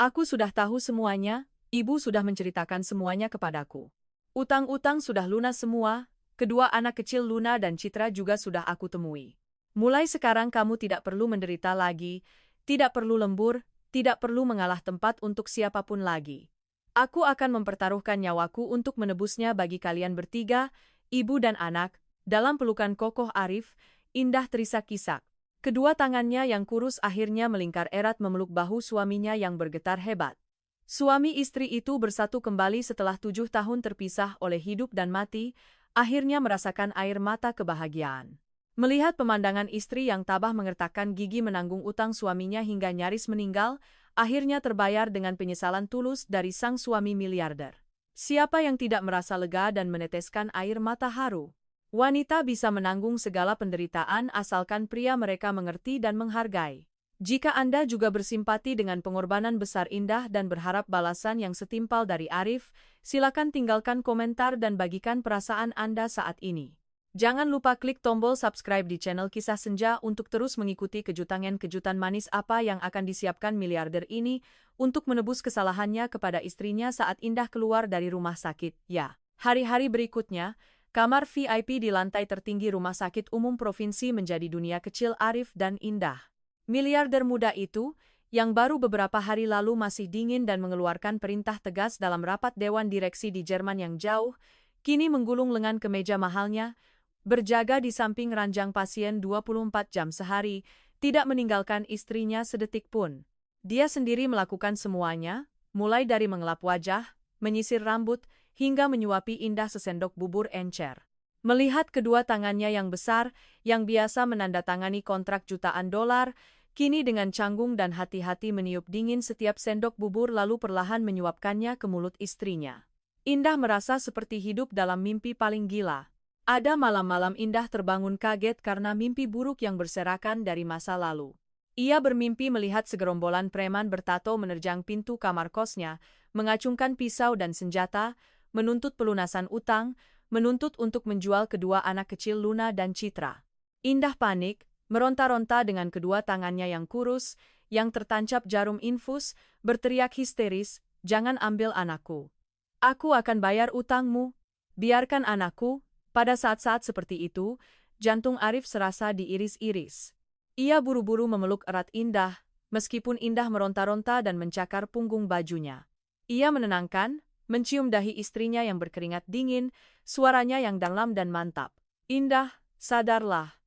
Speaker 1: Aku sudah tahu semuanya, ibu sudah menceritakan semuanya kepadaku. Utang-utang sudah lunas semua, kedua anak kecil Luna dan Citra juga sudah aku temui. Mulai sekarang kamu tidak perlu menderita lagi, tidak perlu lembur, tidak perlu mengalah tempat untuk siapapun lagi. Aku akan mempertaruhkan nyawaku untuk menebusnya bagi kalian bertiga, ibu dan anak." Dalam pelukan kokoh Arif, Indah terisak-isak. Kedua tangannya yang kurus akhirnya melingkar erat memeluk bahu suaminya yang bergetar hebat. Suami istri itu bersatu kembali setelah 7 tahun terpisah oleh hidup dan mati, akhirnya merasakan air mata kebahagiaan. Melihat pemandangan istri yang tabah mengertakkan gigi menanggung utang suaminya hingga nyaris meninggal, akhirnya terbayar dengan penyesalan tulus dari sang suami miliarder. Siapa yang tidak merasa lega dan meneteskan air mata haru? Wanita bisa menanggung segala penderitaan asalkan pria mereka mengerti dan menghargai. Jika Anda juga bersimpati dengan pengorbanan besar Indah dan berharap balasan yang setimpal dari Arif, silakan tinggalkan komentar dan bagikan perasaan Anda saat ini. Jangan lupa klik tombol subscribe di channel Kisah Senja untuk terus mengikuti kejutan manis apa yang akan disiapkan miliarder ini untuk menebus kesalahannya kepada istrinya saat Indah keluar dari rumah sakit. Ya, hari-hari berikutnya, kamar VIP di lantai tertinggi Rumah Sakit Umum Provinsi menjadi dunia kecil Arif dan Indah. Miliarder muda itu, yang baru beberapa hari lalu masih dingin dan mengeluarkan perintah tegas dalam rapat Dewan Direksi di Jerman yang jauh, kini menggulung lengan ke meja mahalnya, berjaga di samping ranjang pasien 24 jam sehari, tidak meninggalkan istrinya sedetik pun. Dia sendiri melakukan semuanya, mulai dari mengelap wajah, menyisir rambut, hingga menyuapi Indah sesendok bubur encer. Melihat kedua tangannya yang besar, yang biasa menandatangani kontrak jutaan dolar, kini dengan canggung dan hati-hati meniup dingin setiap sendok bubur lalu perlahan menyuapkannya ke mulut istrinya. Indah merasa seperti hidup dalam mimpi paling gila. Ada malam-malam Indah terbangun kaget karena mimpi buruk yang berserakan dari masa lalu. Ia bermimpi melihat segerombolan preman bertato menerjang pintu kamar kosnya, mengacungkan pisau dan senjata, menuntut pelunasan utang, menuntut untuk menjual kedua anak kecil Luna dan Citra. Indah panik, meronta-ronta dengan kedua tangannya yang kurus, yang tertancap jarum infus, berteriak histeris, "Jangan ambil anakku. Aku akan bayar utangmu. Biarkan anakku." Pada saat-saat seperti itu, jantung Arif serasa diiris-iris. Ia buru-buru memeluk erat Indah, meskipun Indah meronta-ronta dan mencakar punggung bajunya. Ia menenangkan, mencium dahi istrinya yang berkeringat dingin, suaranya yang dalam dan mantap. "Indah, sadarlah.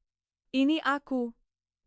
Speaker 1: Ini aku.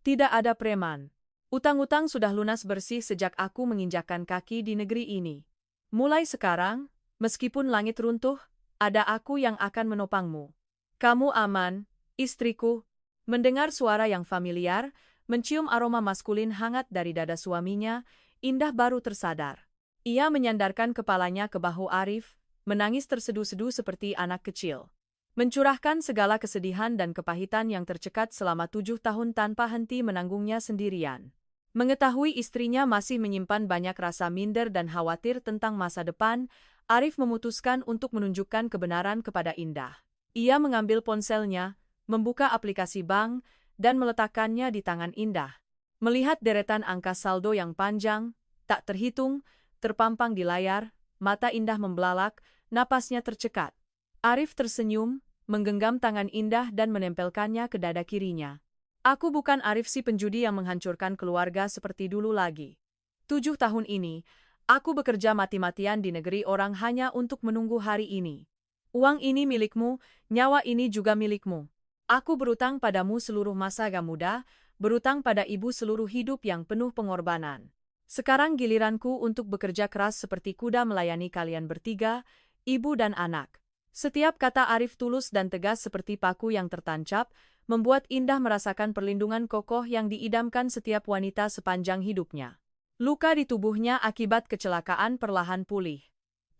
Speaker 1: Tidak ada preman. Utang-utang sudah lunas bersih sejak aku menginjakkan kaki di negeri ini. Mulai sekarang, meskipun langit runtuh, ada aku yang akan menopangmu. Kamu aman, istriku." Mendengar suara yang familiar, mencium aroma maskulin hangat dari dada suaminya, Indah baru tersadar. Ia menyandarkan kepalanya ke bahu Arif, menangis terseduh-seduh seperti anak kecil. Mencurahkan segala kesedihan dan kepahitan yang tercekat selama 7 tahun tanpa henti menanggungnya sendirian. Mengetahui istrinya masih menyimpan banyak rasa minder dan khawatir tentang masa depan, Arif memutuskan untuk menunjukkan kebenaran kepada Indah. Ia mengambil ponselnya, membuka aplikasi bank, dan meletakkannya di tangan Indah. Melihat deretan angka saldo yang panjang, tak terhitung, terpampang di layar, mata Indah membelalak, napasnya tercekat. Arif tersenyum, menggenggam tangan Indah dan menempelkannya ke dada kirinya. "Aku bukan Arif si penjudi yang menghancurkan keluarga seperti dulu lagi. 7 tahun ini, aku bekerja mati-matian di negeri orang hanya untuk menunggu hari ini. Uang ini milikmu, nyawa ini juga milikmu. Aku berutang padamu seluruh masa muda, berutang pada ibu seluruh hidup yang penuh pengorbanan. Sekarang giliranku untuk bekerja keras seperti kuda melayani kalian bertiga, ibu dan anak. Setiap kata Arif tulus dan tegas seperti paku yang tertancap, membuat Indah merasakan perlindungan kokoh yang diidamkan setiap wanita sepanjang hidupnya. Luka di tubuhnya akibat kecelakaan perlahan pulih.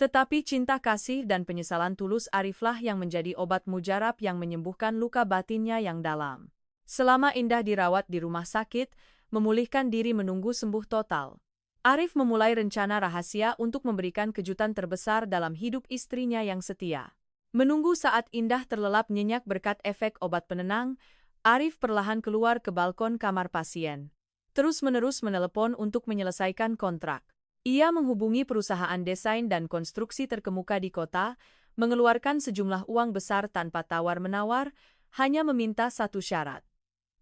Speaker 1: Tetapi cinta kasih dan penyesalan tulus Ariflah yang menjadi obat mujarab yang menyembuhkan luka batinnya yang dalam. Selama Indah dirawat di rumah sakit, memulihkan diri menunggu sembuh total, Arif memulai rencana rahasia untuk memberikan kejutan terbesar dalam hidup istrinya yang setia. Menunggu saat Indah terlelap nyenyak berkat efek obat penenang, Arif perlahan keluar ke balkon kamar pasien. Terus-menerus menelepon untuk menyelesaikan kontrak. Ia menghubungi perusahaan desain dan konstruksi terkemuka di kota, mengeluarkan sejumlah uang besar tanpa tawar-menawar, hanya meminta satu syarat.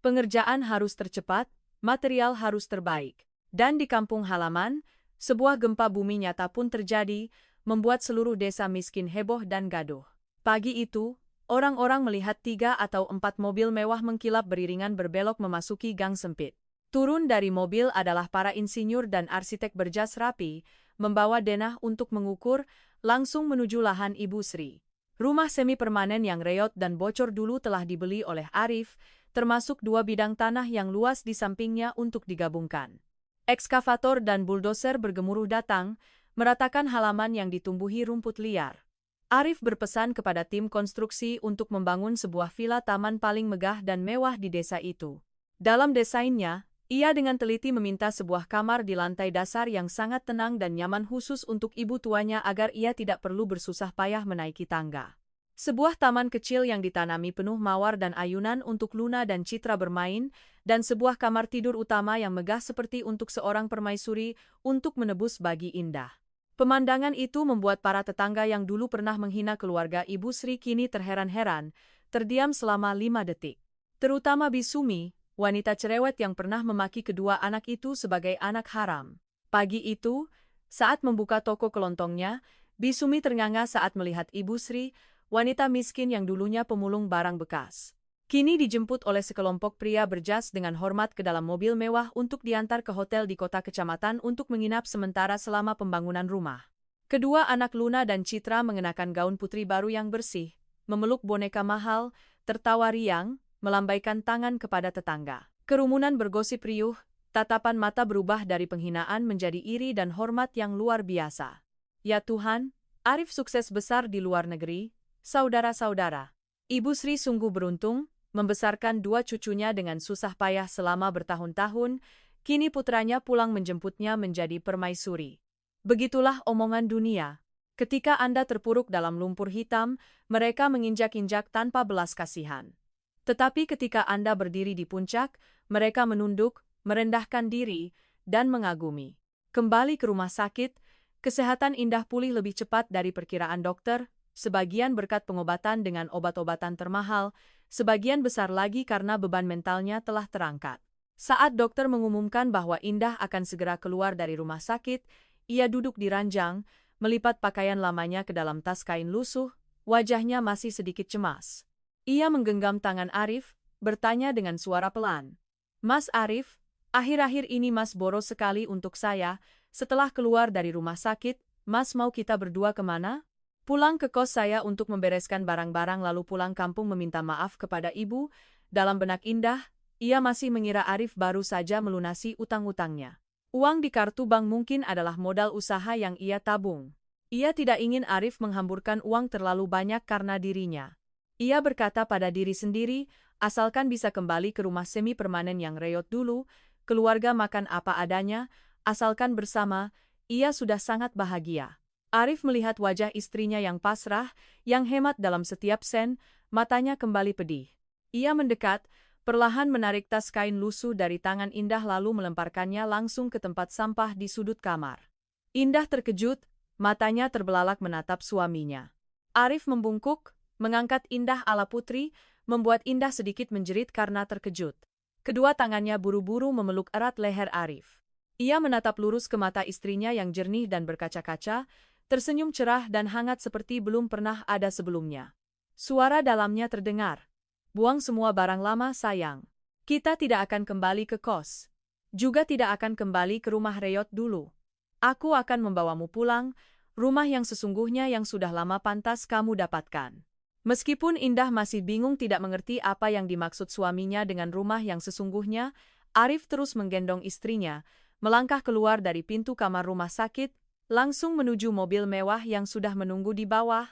Speaker 1: Pengerjaan harus tercepat, material harus terbaik. Dan di kampung halaman, sebuah gempa bumi nyata pun terjadi, membuat seluruh desa miskin heboh dan gaduh. Pagi itu, orang-orang melihat 3 atau 4 mobil mewah mengkilap beriringan berbelok memasuki gang sempit. Turun dari mobil adalah para insinyur dan arsitek berjas rapi, membawa denah untuk mengukur, langsung menuju lahan Ibu Sri. Rumah semi permanen yang reot dan bocor dulu telah dibeli oleh Arif, termasuk 2 bidang tanah yang luas di sampingnya untuk digabungkan. Ekskavator dan buldoser bergemuruh datang, meratakan halaman yang ditumbuhi rumput liar. Arif berpesan kepada tim konstruksi untuk membangun sebuah villa taman paling megah dan mewah di desa itu. Dalam desainnya, ia dengan teliti meminta sebuah kamar di lantai dasar yang sangat tenang dan nyaman khusus untuk ibu tuanya agar ia tidak perlu bersusah payah menaiki tangga. Sebuah taman kecil yang ditanami penuh mawar dan ayunan untuk Luna dan Citra bermain, dan sebuah kamar tidur utama yang megah seperti untuk seorang permaisuri untuk menebus bagi Indah. Pemandangan itu membuat para tetangga yang dulu pernah menghina keluarga Ibu Sri kini terheran-heran, terdiam selama 5 detik. Terutama Bisumi, wanita cerewet yang pernah memaki kedua anak itu sebagai anak haram. Pagi itu, saat membuka toko kelontongnya, Bisumi ternganga saat melihat Ibu Sri, wanita miskin yang dulunya pemulung barang bekas. Kini dijemput oleh sekelompok pria berjas dengan hormat ke dalam mobil mewah untuk diantar ke hotel di kota kecamatan untuk menginap sementara selama pembangunan rumah. Kedua anak Luna dan Citra mengenakan gaun putri baru yang bersih, memeluk boneka mahal, tertawa riang, melambaikan tangan kepada tetangga. Kerumunan bergosip riuh, tatapan mata berubah dari penghinaan menjadi iri dan hormat yang luar biasa. Ya Tuhan, Arif sukses besar di luar negeri, saudara-saudara. Ibu Sri sungguh beruntung, membesarkan 2 cucunya dengan susah payah selama bertahun-tahun, kini putranya pulang menjemputnya menjadi permaisuri. Begitulah omongan dunia. Ketika Anda terpuruk dalam lumpur hitam, mereka menginjak-injak tanpa belas kasihan. Tetapi ketika Anda berdiri di puncak, mereka menunduk, merendahkan diri, dan mengagumi. Kembali ke rumah sakit, kesehatan Indah pulih lebih cepat dari perkiraan dokter, sebagian berkat pengobatan dengan obat-obatan termahal, sebagian besar lagi karena beban mentalnya telah terangkat. Saat dokter mengumumkan bahwa Indah akan segera keluar dari rumah sakit, ia duduk di ranjang, melipat pakaian lamanya ke dalam tas kain lusuh, wajahnya masih sedikit cemas. Ia menggenggam tangan Arif, bertanya dengan suara pelan. Mas Arif, akhir-akhir ini Mas boros sekali untuk saya, setelah keluar dari rumah sakit, Mas mau kita berdua kemana? Pulang ke kos saya untuk membereskan barang-barang lalu pulang kampung meminta maaf kepada ibu. Dalam benak Indah, ia masih mengira Arif baru saja melunasi utang-utangnya. Uang di kartu bank mungkin adalah modal usaha yang ia tabung. Ia tidak ingin Arif menghamburkan uang terlalu banyak karena dirinya. Ia berkata pada diri sendiri, asalkan bisa kembali ke rumah semi permanen yang reot dulu, keluarga makan apa adanya, asalkan bersama, ia sudah sangat bahagia. Arif melihat wajah istrinya yang pasrah, yang hemat dalam setiap sen, matanya kembali pedih. Ia mendekat, perlahan menarik tas kain lusuh dari tangan Indah lalu melemparkannya langsung ke tempat sampah di sudut kamar. Indah terkejut, matanya terbelalak menatap suaminya. Arif membungkuk, mengangkat Indah ala putri, membuat Indah sedikit menjerit karena terkejut. Kedua tangannya buru-buru memeluk erat leher Arif. Ia menatap lurus ke mata istrinya yang jernih dan berkaca-kaca, tersenyum cerah dan hangat seperti belum pernah ada sebelumnya. Suara dalamnya terdengar. Buang semua barang lama sayang. Kita tidak akan kembali ke kos. Juga tidak akan kembali ke rumah reot dulu. Aku akan membawamu pulang, rumah yang sesungguhnya yang sudah lama pantas kamu dapatkan. Meskipun Indah masih bingung tidak mengerti apa yang dimaksud suaminya dengan rumah yang sesungguhnya, Arif terus menggendong istrinya, melangkah keluar dari pintu kamar rumah sakit, langsung menuju mobil mewah yang sudah menunggu di bawah.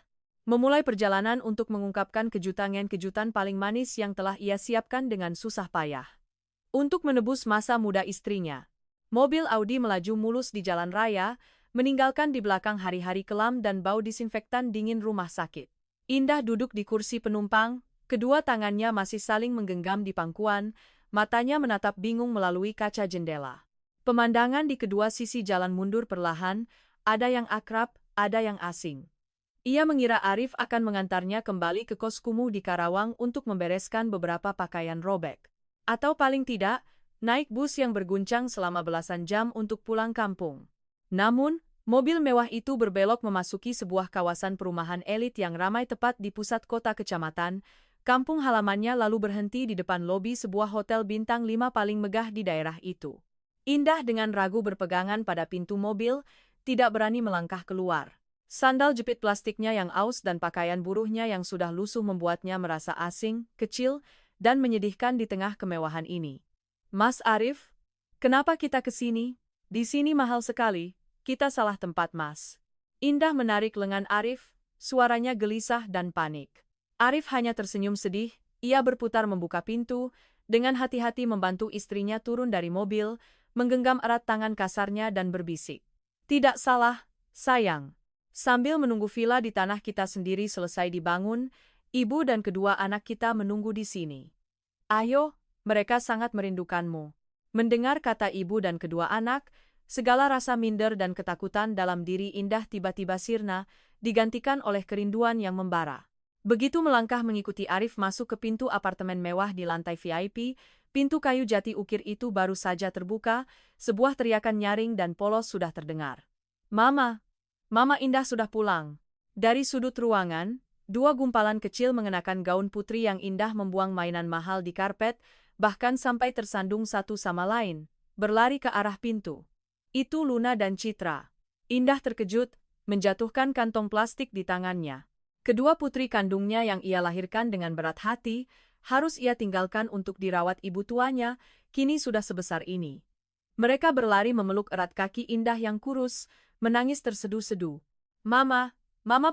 Speaker 1: Memulai perjalanan untuk mengungkapkan kejutan-kejutan paling manis yang telah ia siapkan dengan susah payah. Untuk menebus masa muda istrinya, mobil Audi melaju mulus di jalan raya, meninggalkan di belakang hari-hari kelam dan bau disinfektan dingin rumah sakit. Indah duduk di kursi penumpang, kedua tangannya masih saling menggenggam di pangkuan, matanya menatap bingung melalui kaca jendela. Pemandangan di kedua sisi jalan mundur perlahan, ada yang akrab, ada yang asing. Ia mengira Arif akan mengantarnya kembali ke kos kumuh di Karawang untuk membereskan beberapa pakaian robek. Atau paling tidak, naik bus yang berguncang selama belasan jam untuk pulang kampung. Namun, mobil mewah itu berbelok memasuki sebuah kawasan perumahan elit yang ramai tepat di pusat kota kecamatan. Kampung halamannya lalu berhenti di depan lobi sebuah hotel bintang 5 paling megah di daerah itu. Indah dengan ragu berpegangan pada pintu mobil, tidak berani melangkah keluar. Sandal jepit plastiknya yang aus dan pakaian buruhnya yang sudah lusuh membuatnya merasa asing, kecil, dan menyedihkan di tengah kemewahan ini. Mas Arif, kenapa kita ke sini? Di sini mahal sekali, kita salah tempat mas. Indah menarik lengan Arif, suaranya gelisah dan panik. Arif hanya tersenyum sedih, ia berputar membuka pintu, dengan hati-hati membantu istrinya turun dari mobil, menggenggam erat tangan kasarnya dan berbisik. Tidak salah, sayang. Sambil menunggu villa di tanah kita sendiri selesai dibangun, ibu dan kedua anak kita menunggu di sini. Ayo, mereka sangat merindukanmu. Mendengar kata ibu dan kedua anak, segala rasa minder dan ketakutan dalam diri Indah tiba-tiba sirna, digantikan oleh kerinduan yang membara. Begitu melangkah mengikuti Arif masuk ke pintu apartemen mewah di lantai VIP, pintu kayu jati ukir itu baru saja terbuka, sebuah teriakan nyaring dan polos sudah terdengar. Mama! Mama Indah sudah pulang. Dari sudut ruangan, dua gumpalan kecil mengenakan gaun putri yang indah membuang mainan mahal di karpet, bahkan sampai tersandung satu sama lain, berlari ke arah pintu. Itu Luna dan Citra. Indah terkejut, menjatuhkan kantong plastik di tangannya. Kedua putri kandungnya yang ia lahirkan dengan berat hati, harus ia tinggalkan untuk dirawat ibu tuanya, kini sudah sebesar ini. Mereka berlari memeluk erat kaki Indah yang kurus, menangis terseduh-seduh. Mama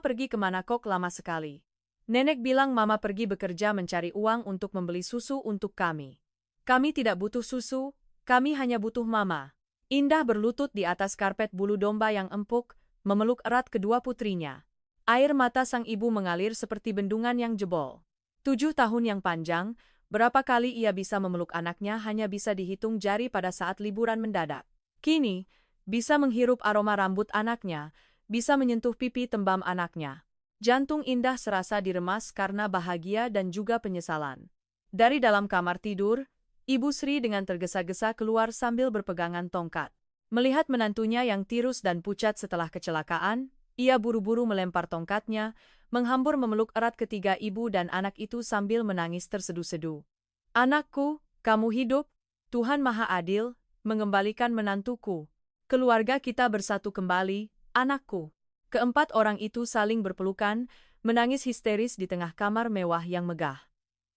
Speaker 1: pergi kemana kok lama sekali? Nenek bilang Mama pergi bekerja mencari uang untuk membeli susu untuk kami. Kami tidak butuh susu, kami hanya butuh Mama. Indah berlutut di atas karpet bulu domba yang empuk, memeluk erat kedua putrinya. Air mata sang ibu mengalir seperti bendungan yang jebol. 7 tahun yang panjang, berapa kali ia bisa memeluk anaknya hanya bisa dihitung jari pada saat liburan mendadak. Kini, bisa menghirup aroma rambut anaknya, bisa menyentuh pipi tembam anaknya. Jantung Indah serasa diremas karena bahagia dan juga penyesalan. Dari dalam kamar tidur, Ibu Sri dengan tergesa-gesa keluar sambil berpegangan tongkat. Melihat menantunya yang tirus dan pucat setelah kecelakaan, ia buru-buru melempar tongkatnya, menghambur memeluk erat ketiga ibu dan anak itu sambil menangis terseduh-seduh. Anakku, kamu hidup, Tuhan Maha Adil, mengembalikan menantuku. Keluarga kita bersatu kembali, anakku. Keempat orang itu saling berpelukan, menangis histeris di tengah kamar mewah yang megah.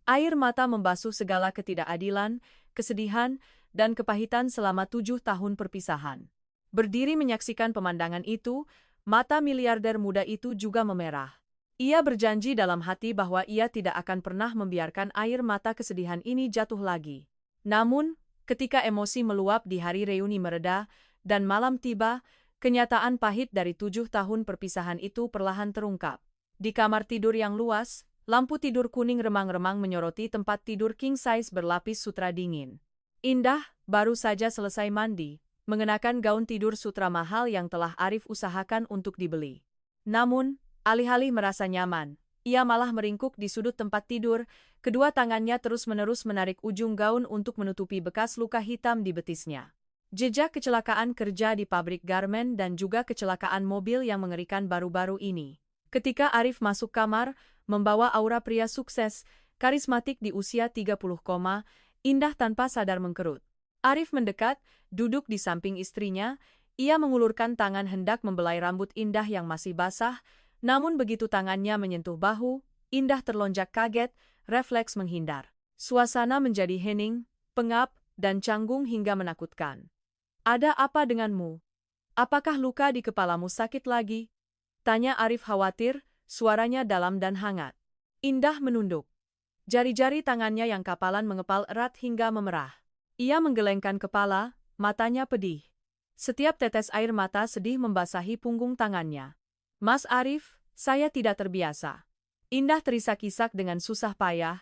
Speaker 1: Air mata membasuh segala ketidakadilan, kesedihan, dan kepahitan selama 7 tahun perpisahan. Berdiri menyaksikan pemandangan itu, mata miliarder muda itu juga memerah. Ia berjanji dalam hati bahwa ia tidak akan pernah membiarkan air mata kesedihan ini jatuh lagi. Namun, ketika emosi meluap di hari reuni mereda, dan malam tiba, kenyataan pahit dari 7 tahun perpisahan itu perlahan terungkap. Di kamar tidur yang luas, lampu tidur kuning remang-remang menyoroti tempat tidur king size berlapis sutra dingin. Indah baru saja selesai mandi, mengenakan gaun tidur sutra mahal yang telah Arif usahakan untuk dibeli. Namun, alih-alih merasa nyaman, ia malah meringkuk di sudut tempat tidur, kedua tangannya terus-menerus menarik ujung gaun untuk menutupi bekas luka hitam di betisnya. Jejak kecelakaan kerja di pabrik garmen dan juga kecelakaan mobil yang mengerikan baru-baru ini. Ketika Arif masuk kamar, membawa aura pria sukses, karismatik di usia 30, Indah tanpa sadar mengkerut. Arif mendekat, duduk di samping istrinya, Ia mengulurkan tangan hendak membelai rambut Indah yang masih basah, namun begitu tangannya menyentuh bahu, Indah terlonjak kaget, refleks menghindar. Suasana menjadi hening, pengap, dan canggung hingga menakutkan. "Ada apa denganmu? Apakah luka di kepalamu sakit lagi?" tanya Arif khawatir, suaranya dalam dan hangat. Indah menunduk. Jari-jari tangannya yang kapalan mengepal erat hingga memerah. Ia menggelengkan kepala, matanya pedih. Setiap tetes air mata sedih membasahi punggung tangannya. "Mas Arif, saya tidak terbiasa." Indah terisak-isak dengan susah payah.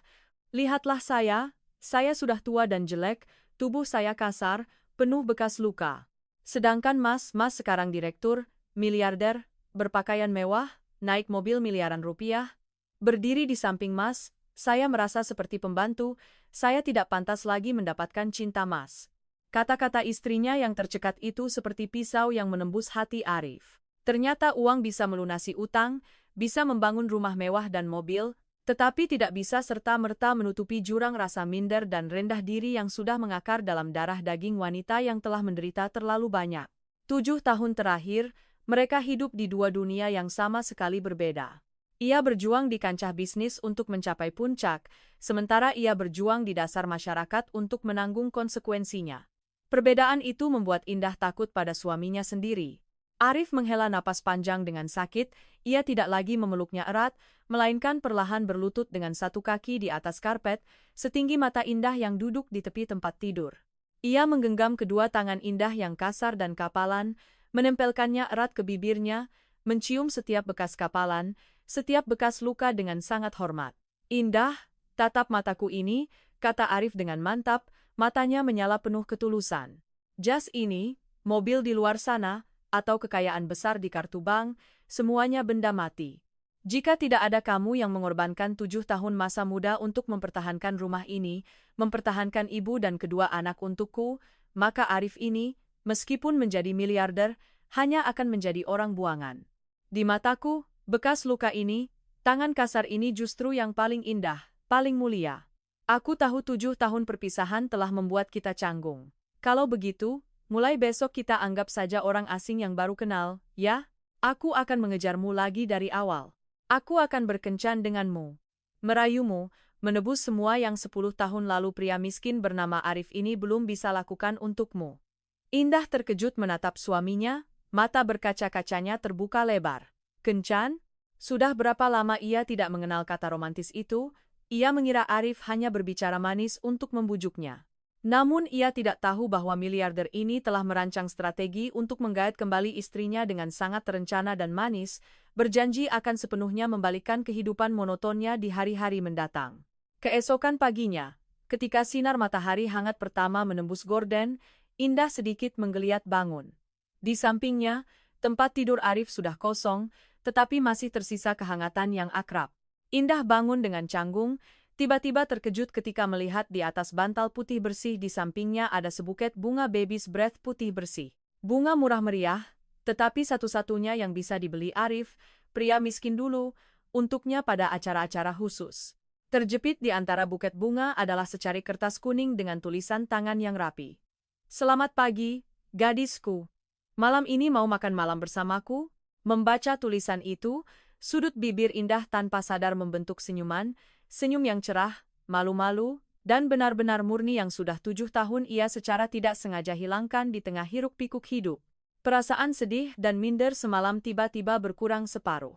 Speaker 1: "Lihatlah saya sudah tua dan jelek, tubuh saya kasar, penuh bekas luka. Sedangkan mas sekarang direktur, miliarder, berpakaian mewah, naik mobil miliaran rupiah. Berdiri di samping mas, saya merasa seperti pembantu, saya tidak pantas lagi mendapatkan cinta mas." Kata-kata istrinya yang tercekat itu seperti pisau yang menembus hati Arif. Ternyata uang bisa melunasi utang, bisa membangun rumah mewah dan mobil, tetapi tidak bisa serta-merta menutupi jurang rasa minder dan rendah diri yang sudah mengakar dalam darah daging wanita yang telah menderita terlalu banyak. 7 tahun terakhir, mereka hidup di dua dunia yang sama sekali berbeda. Ia berjuang di kancah bisnis untuk mencapai puncak, sementara ia berjuang di dasar masyarakat untuk menanggung konsekuensinya. Perbedaan itu membuat Indah takut pada suaminya sendiri. Arif menghela napas panjang dengan sakit, ia tidak lagi memeluknya erat, melainkan perlahan berlutut dengan satu kaki di atas karpet, setinggi mata Indah yang duduk di tepi tempat tidur. Ia menggenggam kedua tangan Indah yang kasar dan kapalan, menempelkannya erat ke bibirnya, mencium setiap bekas kapalan, setiap bekas luka dengan sangat hormat. "Indah, tatap mataku ini," kata Arif dengan mantap, matanya menyala penuh ketulusan. "Jas ini, mobil di luar sana, atau kekayaan besar di kartu bank, semuanya benda mati. Jika tidak ada kamu yang mengorbankan 7 tahun masa muda untuk mempertahankan rumah ini, mempertahankan ibu dan kedua anak untukku, maka Arif ini, meskipun menjadi miliarder, hanya akan menjadi orang buangan. Di mataku, bekas luka ini, tangan kasar ini justru yang paling indah, paling mulia. Aku tahu 7 tahun perpisahan telah membuat kita canggung. Kalau begitu, mulai besok kita anggap saja orang asing yang baru kenal, ya? Aku akan mengejarmu lagi dari awal. Aku akan berkencan denganmu, merayumu, menebus semua yang 10 tahun lalu pria miskin bernama Arif ini belum bisa lakukan untukmu." Indah terkejut menatap suaminya, mata berkaca-kacanya terbuka lebar. Kencan? Sudah berapa lama ia tidak mengenal kata romantis itu? Ia mengira Arif hanya berbicara manis untuk membujuknya. Namun ia tidak tahu bahwa miliarder ini telah merancang strategi untuk menggait kembali istrinya dengan sangat terencana dan manis, berjanji akan sepenuhnya membalikkan kehidupan monotonnya di hari-hari mendatang. Keesokan paginya, ketika sinar matahari hangat pertama menembus gorden, Indah sedikit menggeliat bangun. Di sampingnya, tempat tidur Arif sudah kosong, tetapi masih tersisa kehangatan yang akrab. Indah bangun dengan canggung, tiba-tiba terkejut ketika melihat di atas bantal putih bersih di sampingnya ada sebuket bunga baby's breath putih bersih. Bunga murah meriah, tetapi satu-satunya yang bisa dibeli Arif, pria miskin dulu, untuknya pada acara-acara khusus. Terjepit di antara buket bunga adalah secari kertas kuning dengan tulisan tangan yang rapi. "Selamat pagi, gadisku. Malam ini mau makan malam bersamaku?" Membaca tulisan itu, sudut bibir Indah tanpa sadar membentuk senyuman, senyum yang cerah, malu-malu, dan benar-benar murni yang sudah 7 tahun ia secara tidak sengaja hilangkan di tengah hiruk-pikuk hidup. Perasaan sedih dan minder semalam tiba-tiba berkurang separuh.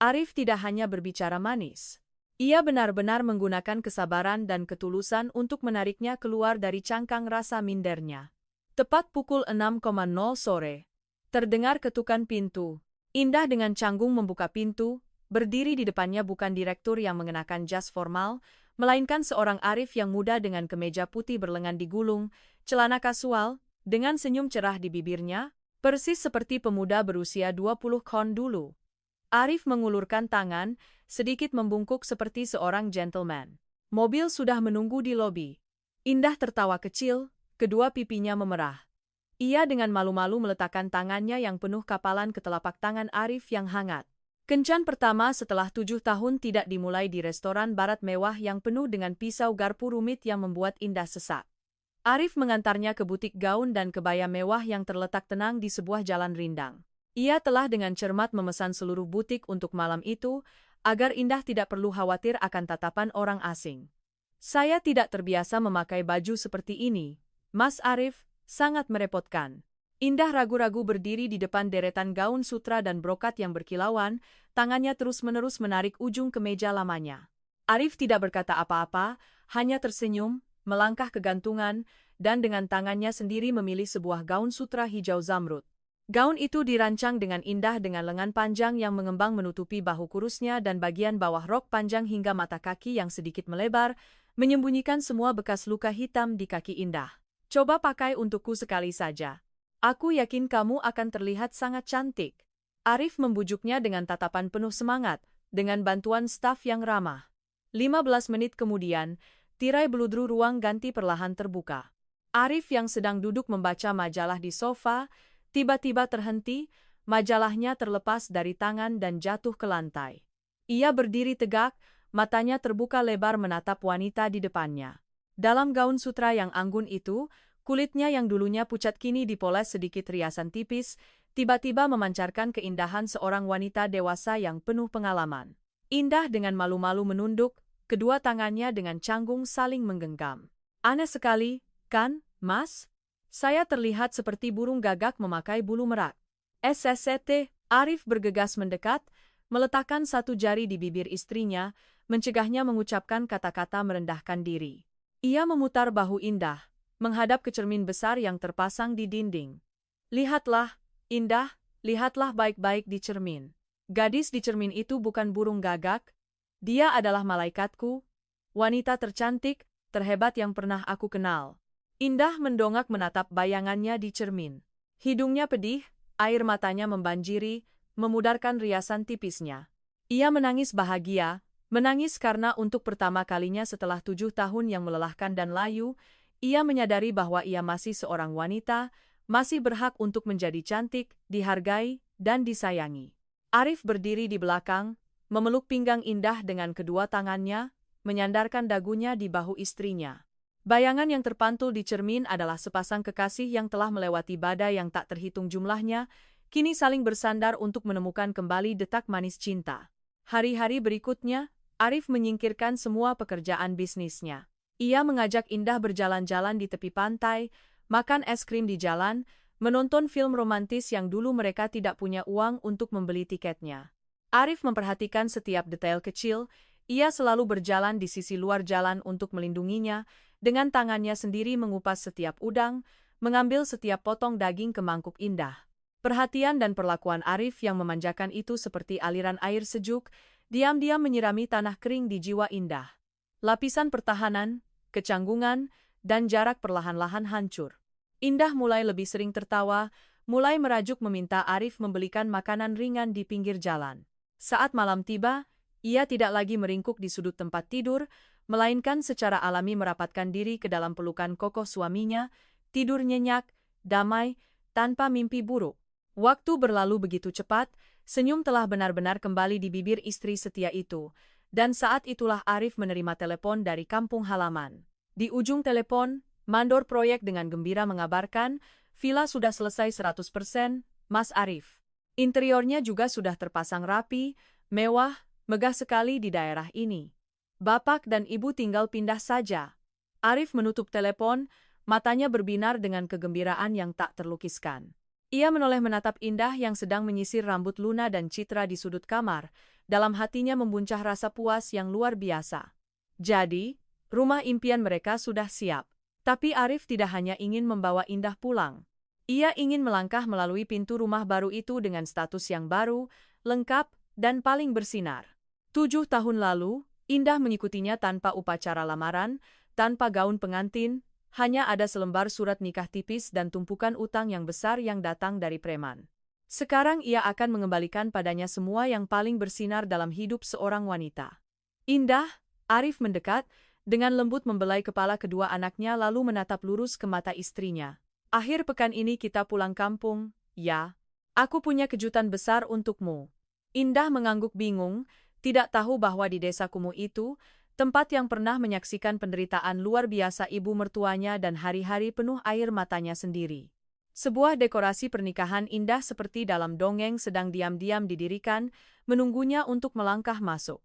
Speaker 1: Arif tidak hanya berbicara manis. Ia benar-benar menggunakan kesabaran dan ketulusan untuk menariknya keluar dari cangkang rasa mindernya. Tepat pukul 6.00 sore, terdengar ketukan pintu. Indah dengan canggung membuka pintu, berdiri di depannya bukan direktur yang mengenakan jas formal, melainkan seorang Arif yang muda dengan kemeja putih berlengan digulung, celana kasual, dengan senyum cerah di bibirnya, persis seperti pemuda berusia 20 tahun dulu. Arif mengulurkan tangan, sedikit membungkuk seperti seorang gentleman. Mobil sudah menunggu di lobi. Indah tertawa kecil, kedua pipinya memerah. Ia dengan malu-malu meletakkan tangannya yang penuh kapalan ke telapak tangan Arif yang hangat. Kencan pertama setelah 7 tahun tidak dimulai di restoran barat mewah yang penuh dengan pisau garpu rumit yang membuat Indah sesak. Arif mengantarnya ke butik gaun dan kebaya mewah yang terletak tenang di sebuah jalan rindang. Ia telah dengan cermat memesan seluruh butik untuk malam itu, agar Indah tidak perlu khawatir akan tatapan orang asing. Saya tidak terbiasa memakai baju seperti ini, Mas Arif, sangat merepotkan. Indah ragu-ragu berdiri di depan deretan gaun sutra dan brokat yang berkilauan, tangannya terus-menerus menarik ujung kemeja lamanya. Arif tidak berkata apa-apa, hanya tersenyum, melangkah ke gantungan, dan dengan tangannya sendiri memilih sebuah gaun sutra hijau zamrud. Gaun itu dirancang dengan indah dengan lengan panjang yang mengembang menutupi bahu kurusnya dan bagian bawah rok panjang hingga mata kaki yang sedikit melebar, menyembunyikan semua bekas luka hitam di kaki Indah. Coba pakai untukku sekali saja. Aku yakin kamu akan terlihat sangat cantik. Arif membujuknya dengan tatapan penuh semangat, dengan bantuan staf yang ramah. 15 menit kemudian, tirai beludru ruang ganti perlahan terbuka. Arif yang sedang duduk membaca majalah di sofa, tiba-tiba terhenti, majalahnya terlepas dari tangan dan jatuh ke lantai. Ia berdiri tegak, matanya terbuka lebar menatap wanita di depannya. Dalam gaun sutra yang anggun itu, kulitnya yang dulunya pucat kini dipoles sedikit riasan tipis, tiba-tiba memancarkan keindahan seorang wanita dewasa yang penuh pengalaman. Indah dengan malu-malu menunduk, kedua tangannya dengan canggung saling menggenggam. Aneh sekali, kan, Mas? Saya terlihat seperti burung gagak memakai bulu merak. SST, Arif bergegas mendekat, meletakkan satu jari di bibir istrinya, mencegahnya mengucapkan kata-kata merendahkan diri. Ia memutar bahu Indah, menghadap ke cermin besar yang terpasang di dinding. Lihatlah, Indah, lihatlah baik-baik di cermin. Gadis di cermin itu bukan burung gagak, dia adalah malaikatku, wanita tercantik, terhebat yang pernah aku kenal. Indah mendongak menatap bayangannya di cermin. Hidungnya pedih, air matanya membanjiri, memudarkan riasan tipisnya. Ia menangis bahagia, menangis karena untuk pertama kalinya setelah 7 tahun yang melelahkan dan layu, ia menyadari bahwa ia masih seorang wanita, masih berhak untuk menjadi cantik, dihargai, dan disayangi. Arif berdiri di belakang, memeluk pinggang Indah dengan kedua tangannya, menyandarkan dagunya di bahu istrinya. Bayangan yang terpantul di cermin adalah sepasang kekasih yang telah melewati badai yang tak terhitung jumlahnya, kini saling bersandar untuk menemukan kembali detak manis cinta. Hari-hari berikutnya, Arif menyingkirkan semua pekerjaan bisnisnya. Ia mengajak Indah berjalan-jalan di tepi pantai, makan es krim di jalan, menonton film romantis yang dulu mereka tidak punya uang untuk membeli tiketnya. Arif memperhatikan setiap detail kecil, ia selalu berjalan di sisi luar jalan untuk melindunginya, dengan tangannya sendiri mengupas setiap udang, mengambil setiap potong daging ke mangkuk Indah. Perhatian dan perlakuan Arif yang memanjakan itu seperti aliran air sejuk, diam-diam menyirami tanah kering di jiwa Indah. Lapisan pertahanan, kecanggungan, dan jarak perlahan-lahan hancur. Indah mulai lebih sering tertawa, mulai merajuk meminta Arif membelikan makanan ringan di pinggir jalan. Saat malam tiba, ia tidak lagi meringkuk di sudut tempat tidur, melainkan secara alami merapatkan diri ke dalam pelukan kokoh suaminya, tidur nyenyak, damai, tanpa mimpi buruk. Waktu berlalu begitu cepat, senyum telah benar-benar kembali di bibir istri setia itu, dan saat itulah Arif menerima telepon dari kampung halaman. Di ujung telepon, mandor proyek dengan gembira mengabarkan, villa sudah selesai 100%, Mas Arif. Interiornya juga sudah terpasang rapi, mewah, megah sekali di daerah ini. Bapak dan Ibu tinggal pindah saja. Arif menutup telepon, matanya berbinar dengan kegembiraan yang tak terlukiskan. Ia menoleh menatap Indah yang sedang menyisir rambut Luna dan Citra di sudut kamar, dalam hatinya membuncah rasa puas yang luar biasa. Jadi, rumah impian mereka sudah siap. Tapi Arif tidak hanya ingin membawa Indah pulang. Ia ingin melangkah melalui pintu rumah baru itu dengan status yang baru, lengkap, dan paling bersinar. 7 tahun lalu, Indah mengikutinya tanpa upacara lamaran, tanpa gaun pengantin, hanya ada selembar surat nikah tipis dan tumpukan utang yang besar yang datang dari preman. Sekarang ia akan mengembalikan padanya semua yang paling bersinar dalam hidup seorang wanita. Indah, Arif mendekat, dengan lembut membelai kepala kedua anaknya lalu menatap lurus ke mata istrinya. Akhir pekan ini kita pulang kampung, ya? Aku punya kejutan besar untukmu. Indah mengangguk bingung, tidak tahu bahwa di desa kumuh itu, Tempat yang pernah menyaksikan penderitaan luar biasa ibu mertuanya dan hari-hari penuh air matanya sendiri. Sebuah dekorasi pernikahan indah seperti dalam dongeng sedang diam-diam didirikan, menunggunya untuk melangkah masuk.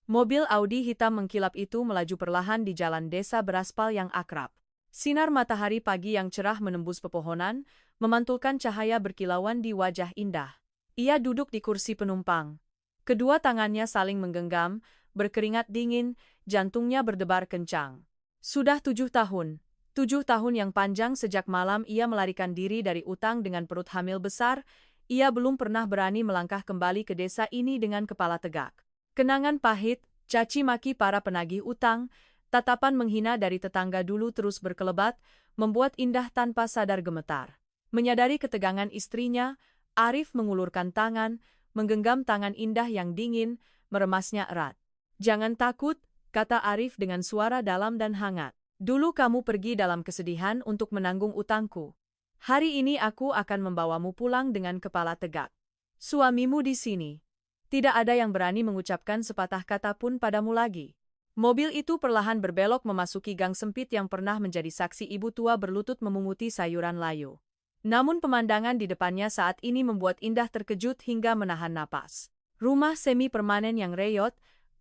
Speaker 1: Mobil Audi hitam mengkilap itu melaju perlahan di jalan desa beraspal yang akrab. Sinar matahari pagi yang cerah menembus pepohonan, memantulkan cahaya berkilauan di wajah indah. Ia duduk di kursi penumpang. Kedua tangannya saling menggenggam, berkeringat dingin, jantungnya berdebar kencang. Sudah 7 tahun. 7 tahun yang panjang sejak malam ia melarikan diri dari utang dengan perut hamil besar, ia belum pernah berani melangkah kembali ke desa ini dengan kepala tegak. Kenangan pahit, caci maki para penagih utang, tatapan menghina dari tetangga dulu terus berkelebat, membuat Indah tanpa sadar gemetar. Menyadari ketegangan istrinya, Arif mengulurkan tangan, menggenggam tangan Indah yang dingin, meremasnya erat. "Jangan takut," kata Arif dengan suara dalam dan hangat. "Dulu kamu pergi dalam kesedihan untuk menanggung utangku. Hari ini aku akan membawamu pulang dengan kepala tegak. Suamimu di sini. Tidak ada yang berani mengucapkan sepatah kata pun padamu lagi." Mobil itu perlahan berbelok memasuki gang sempit yang pernah menjadi saksi ibu tua berlutut memunguti sayuran layu. Namun pemandangan di depannya saat ini membuat Indah terkejut hingga menahan napas. Rumah semi permanen yang reyot,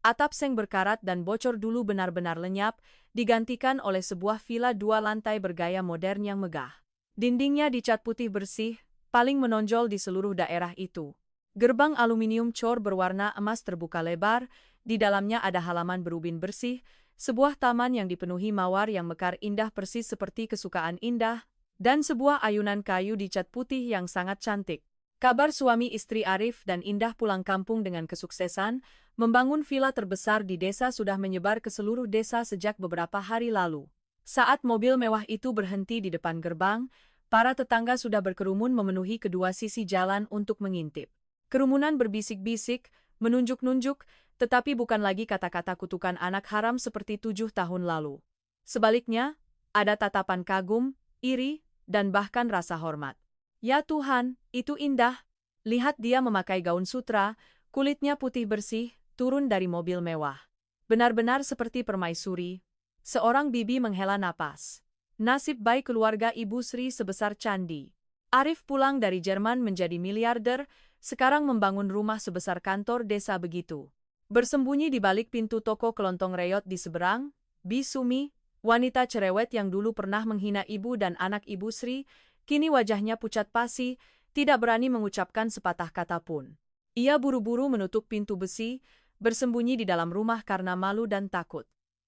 Speaker 1: atap seng berkarat dan bocor dulu benar-benar lenyap, digantikan oleh sebuah villa 2 lantai bergaya modern yang megah. Dindingnya dicat putih bersih, paling menonjol di seluruh daerah itu. Gerbang aluminium cor berwarna emas terbuka lebar, di dalamnya ada halaman berubin bersih, sebuah taman yang dipenuhi mawar yang mekar indah persis seperti kesukaan Indah, dan sebuah ayunan kayu dicat putih yang sangat cantik. Kabar suami istri Arif dan Indah pulang kampung dengan kesuksesan, membangun villa terbesar di desa sudah menyebar ke seluruh desa sejak beberapa hari lalu. Saat mobil mewah itu berhenti di depan gerbang, para tetangga sudah berkerumun memenuhi kedua sisi jalan untuk mengintip. Kerumunan berbisik-bisik, menunjuk-nunjuk, tetapi bukan lagi kata-kata kutukan anak haram seperti 7 tahun lalu. Sebaliknya, ada tatapan kagum, iri, dan bahkan rasa hormat. "Ya Tuhan, itu Indah. Lihat dia memakai gaun sutra, kulitnya putih bersih, turun dari mobil mewah. Benar-benar seperti permaisuri." Seorang bibi menghela napas. Nasib baik keluarga Ibu Sri sebesar candi. Arif pulang dari Jerman menjadi miliarder, sekarang membangun rumah sebesar kantor desa begitu. Bersembunyi di balik pintu toko kelontong reyot di seberang, Bi Sumi, wanita cerewet yang dulu pernah menghina ibu dan anak Ibu Sri, kini wajahnya pucat pasi, tidak berani mengucapkan sepatah kata pun. Ia buru-buru menutup pintu besi, bersembunyi di dalam rumah karena malu dan takut.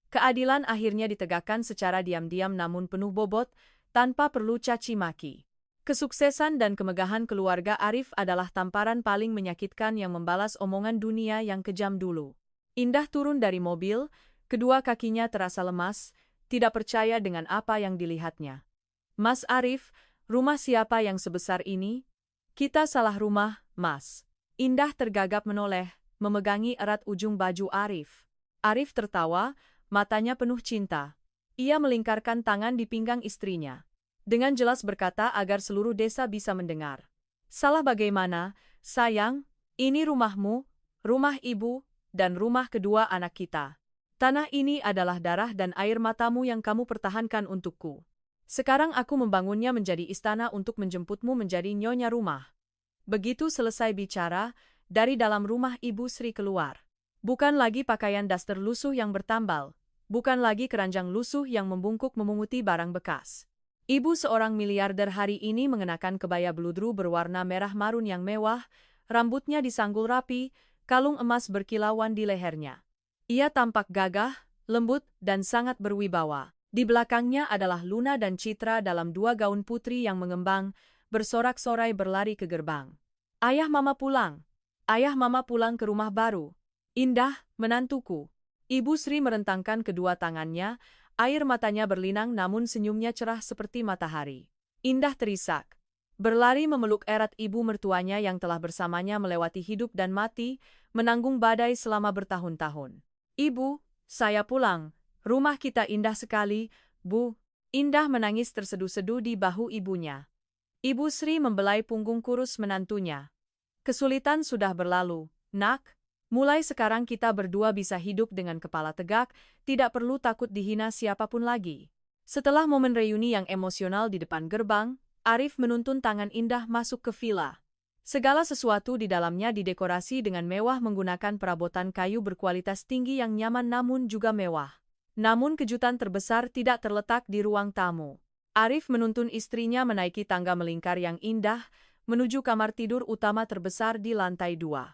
Speaker 1: Keadilan akhirnya ditegakkan secara diam-diam namun penuh bobot, tanpa perlu caci maki. Kesuksesan dan kemegahan keluarga Arif adalah tamparan paling menyakitkan yang membalas omongan dunia yang kejam dulu. Indah turun dari mobil, kedua kakinya terasa lemas, tidak percaya dengan apa yang dilihatnya. "Mas Arif, rumah siapa yang sebesar ini?" "Kita salah rumah, Mas." Indah tergagap menoleh, memegangi erat ujung baju Arif. Arif tertawa, matanya penuh cinta. Ia melingkarkan tangan di pinggang istrinya. Dengan jelas berkata agar seluruh desa bisa mendengar. "Salah bagaimana, sayang? Ini rumahmu, rumah ibu, dan rumah kedua anak kita. Tanah ini adalah darah dan air matamu yang kamu pertahankan untukku. Sekarang aku membangunnya menjadi istana untuk menjemputmu menjadi nyonya rumah." Begitu selesai bicara, dari dalam rumah Ibu Sri keluar. Bukan lagi pakaian daster lusuh yang bertambal, bukan lagi keranjang lusuh yang membungkuk memunguti barang bekas. Ibu seorang miliarder hari ini mengenakan kebaya bludru berwarna merah marun yang mewah, rambutnya disanggul rapi, kalung emas berkilauan di lehernya. Ia tampak gagah, lembut, dan sangat berwibawa. Di belakangnya adalah Luna dan Citra dalam 2 gaun putri yang mengembang, bersorak-sorai berlari ke gerbang. "Ayah mama pulang! Ayah mama pulang ke rumah baru! Indah, menantuku!" Ibu Sri merentangkan kedua tangannya, air matanya berlinang namun senyumnya cerah seperti matahari. Indah terisak. Berlari memeluk erat ibu mertuanya yang telah bersamanya melewati hidup dan mati, menanggung badai selama bertahun-tahun. "Ibu, saya pulang. Rumah kita indah sekali, Bu." Indah menangis terseduh-seduh di bahu ibunya. Ibu Sri membelai punggung kurus menantunya. "Kesulitan sudah berlalu, Nak. Mulai sekarang kita berdua bisa hidup dengan kepala tegak, tidak perlu takut dihina siapapun lagi. Setelah momen reuni yang emosional di depan gerbang, Arif menuntun tangan Indah masuk ke villa. Segala sesuatu di dalamnya didekorasi dengan mewah menggunakan perabotan kayu berkualitas tinggi yang nyaman namun juga mewah. Namun kejutan terbesar tidak terletak di ruang tamu. Arif menuntun istrinya menaiki tangga melingkar yang indah, menuju kamar tidur utama terbesar di lantai 2.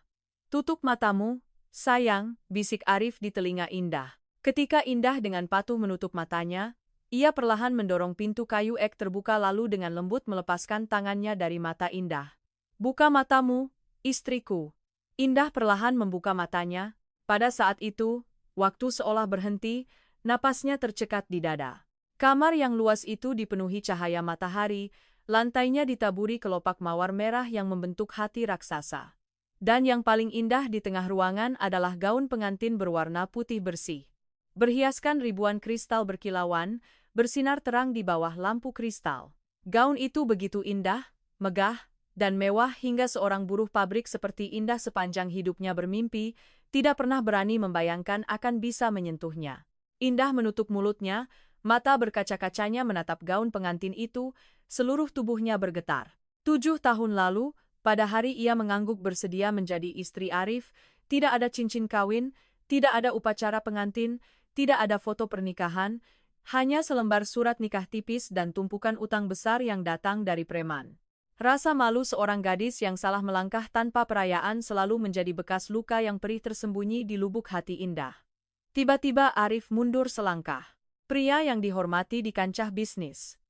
Speaker 1: Tutup matamu, sayang, bisik Arif di telinga Indah. Ketika Indah dengan patuh menutup matanya, ia perlahan mendorong pintu kayu ek terbuka lalu dengan lembut melepaskan tangannya dari mata Indah. Buka matamu, istriku. Indah perlahan membuka matanya. Pada saat itu, waktu seolah berhenti, napasnya tercekat di dada. Kamar yang luas itu dipenuhi cahaya matahari, lantainya ditaburi kelopak mawar merah yang membentuk hati raksasa. Dan yang paling indah di tengah ruangan adalah gaun pengantin berwarna putih bersih. Berhiaskan ribuan kristal berkilauan, bersinar terang di bawah lampu kristal. Gaun itu begitu indah, megah, dan mewah hingga seorang buruh pabrik seperti Indah sepanjang hidupnya bermimpi, tidak pernah berani membayangkan akan bisa menyentuhnya. Indah menutup mulutnya, mata berkaca-kacanya menatap gaun pengantin itu, seluruh tubuhnya bergetar. 7 tahun lalu, pada hari ia mengangguk bersedia menjadi istri Arif, tidak ada cincin kawin, tidak ada upacara pengantin, tidak ada foto pernikahan, hanya selembar surat nikah tipis dan tumpukan utang besar yang datang dari preman. Rasa malu seorang gadis yang salah melangkah tanpa perayaan selalu menjadi bekas luka yang perih tersembunyi di lubuk hati Indah. Tiba-tiba Arif mundur selangkah. Pria yang dihormati di kancah bisnis.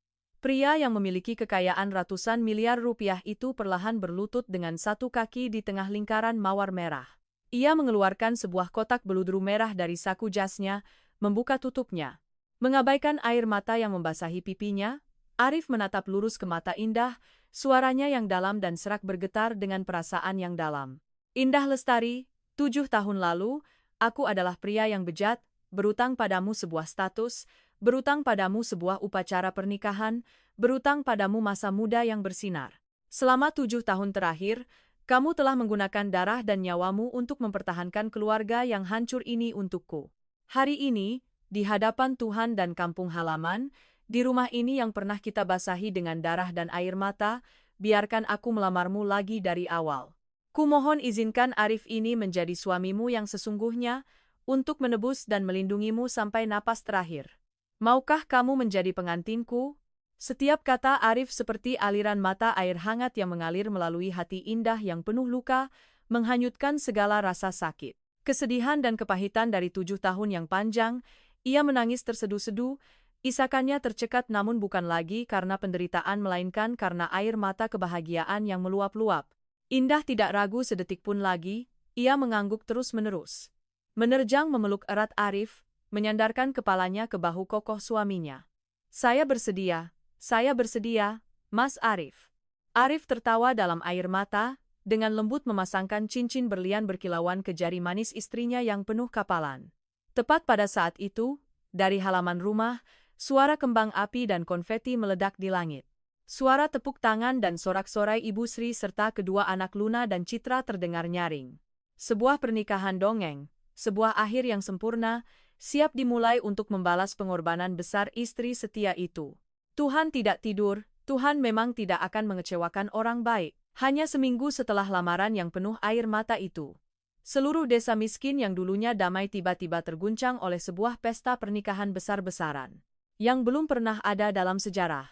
Speaker 1: Pria yang memiliki kekayaan ratusan miliar rupiah itu perlahan berlutut dengan satu kaki di tengah lingkaran mawar merah. Ia mengeluarkan sebuah kotak beludru merah dari saku jasnya, membuka tutupnya. Mengabaikan air mata yang membasahi pipinya, Arif menatap lurus ke mata Indah, suaranya yang dalam dan serak bergetar dengan perasaan yang dalam. Indah Lestari, 7 tahun lalu, aku adalah pria yang bejat, berutang padamu sebuah status, berutang padamu sebuah upacara pernikahan, berutang padamu masa muda yang bersinar. Selama 7 tahun terakhir, kamu telah menggunakan darah dan nyawamu untuk mempertahankan keluarga yang hancur ini untukku. Hari ini, di hadapan Tuhan dan kampung halaman, di rumah ini yang pernah kita basahi dengan darah dan air mata, biarkan aku melamarmu lagi dari awal. Kumohon izinkan Arif ini menjadi suamimu yang sesungguhnya, untuk menebus dan melindungimu sampai napas terakhir. Maukah kamu menjadi pengantinku? Setiap kata Arif seperti aliran mata air hangat yang mengalir melalui hati Indah yang penuh luka, menghanyutkan segala rasa sakit. Kesedihan dan kepahitan dari 7 tahun yang panjang, ia menangis terseduh-seduh, isakannya tercekat namun bukan lagi karena penderitaan melainkan karena air mata kebahagiaan yang meluap-luap. Indah tidak ragu sedetik pun lagi, ia mengangguk terus-menerus. Menerjang memeluk erat Arif, menyandarkan kepalanya ke bahu kokoh suaminya. Saya bersedia, Mas Arif. Arif tertawa dalam air mata, dengan lembut memasangkan cincin berlian berkilauan ke jari manis istrinya yang penuh kapalan. Tepat pada saat itu, dari halaman rumah, suara kembang api dan konfeti meledak di langit. Suara tepuk tangan dan sorak-sorai Ibu Sri serta kedua anak Luna dan Citra terdengar nyaring. Sebuah pernikahan dongeng, sebuah akhir yang sempurna, siap dimulai untuk membalas pengorbanan besar istri setia itu. Tuhan tidak tidur, Tuhan memang tidak akan mengecewakan orang baik. Hanya seminggu setelah lamaran yang penuh air mata itu, seluruh desa miskin yang dulunya damai tiba-tiba terguncang oleh sebuah pesta pernikahan besar-besaran, yang belum pernah ada dalam sejarah.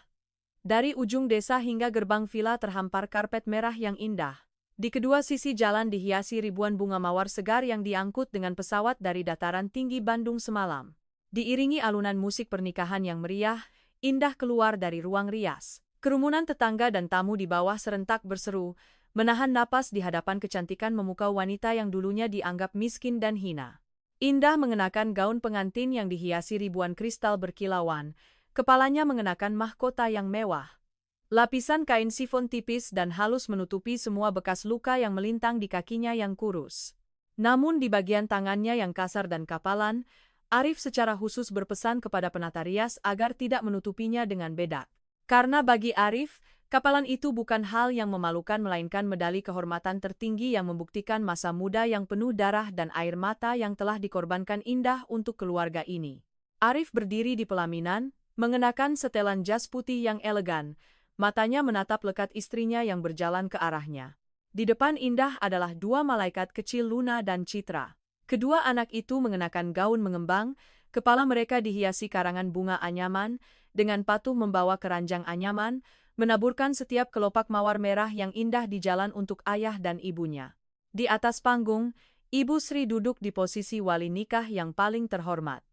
Speaker 1: Dari ujung desa hingga gerbang villa terhampar karpet merah yang indah. Di kedua sisi jalan dihiasi ribuan bunga mawar segar yang diangkut dengan pesawat dari dataran tinggi Bandung semalam. Diiringi alunan musik pernikahan yang meriah, Indah keluar dari ruang rias. Kerumunan tetangga dan tamu di bawah serentak berseru, menahan napas di hadapan kecantikan memukau wanita yang dulunya dianggap miskin dan hina. Indah mengenakan gaun pengantin yang dihiasi ribuan kristal berkilauan, kepalanya mengenakan mahkota yang mewah. Lapisan kain sifon tipis dan halus menutupi semua bekas luka yang melintang di kakinya yang kurus. Namun di bagian tangannya yang kasar dan kapalan, Arif secara khusus berpesan kepada penata rias agar tidak menutupinya dengan bedak. Karena bagi Arif, Kapalan itu bukan hal yang memalukan melainkan medali kehormatan tertinggi yang membuktikan masa muda yang penuh darah dan air mata yang telah dikorbankan Indah untuk keluarga ini. Arif berdiri di pelaminan, mengenakan setelan jas putih yang elegan, matanya menatap lekat istrinya yang berjalan ke arahnya. Di depan Indah adalah dua malaikat kecil Luna dan Citra. Kedua anak itu mengenakan gaun mengembang, kepala mereka dihiasi karangan bunga anyaman, dengan patuh membawa keranjang anyaman, menaburkan setiap kelopak mawar merah yang indah di jalan untuk ayah dan ibunya. Di atas panggung, Ibu Sri duduk di posisi wali nikah yang paling terhormat.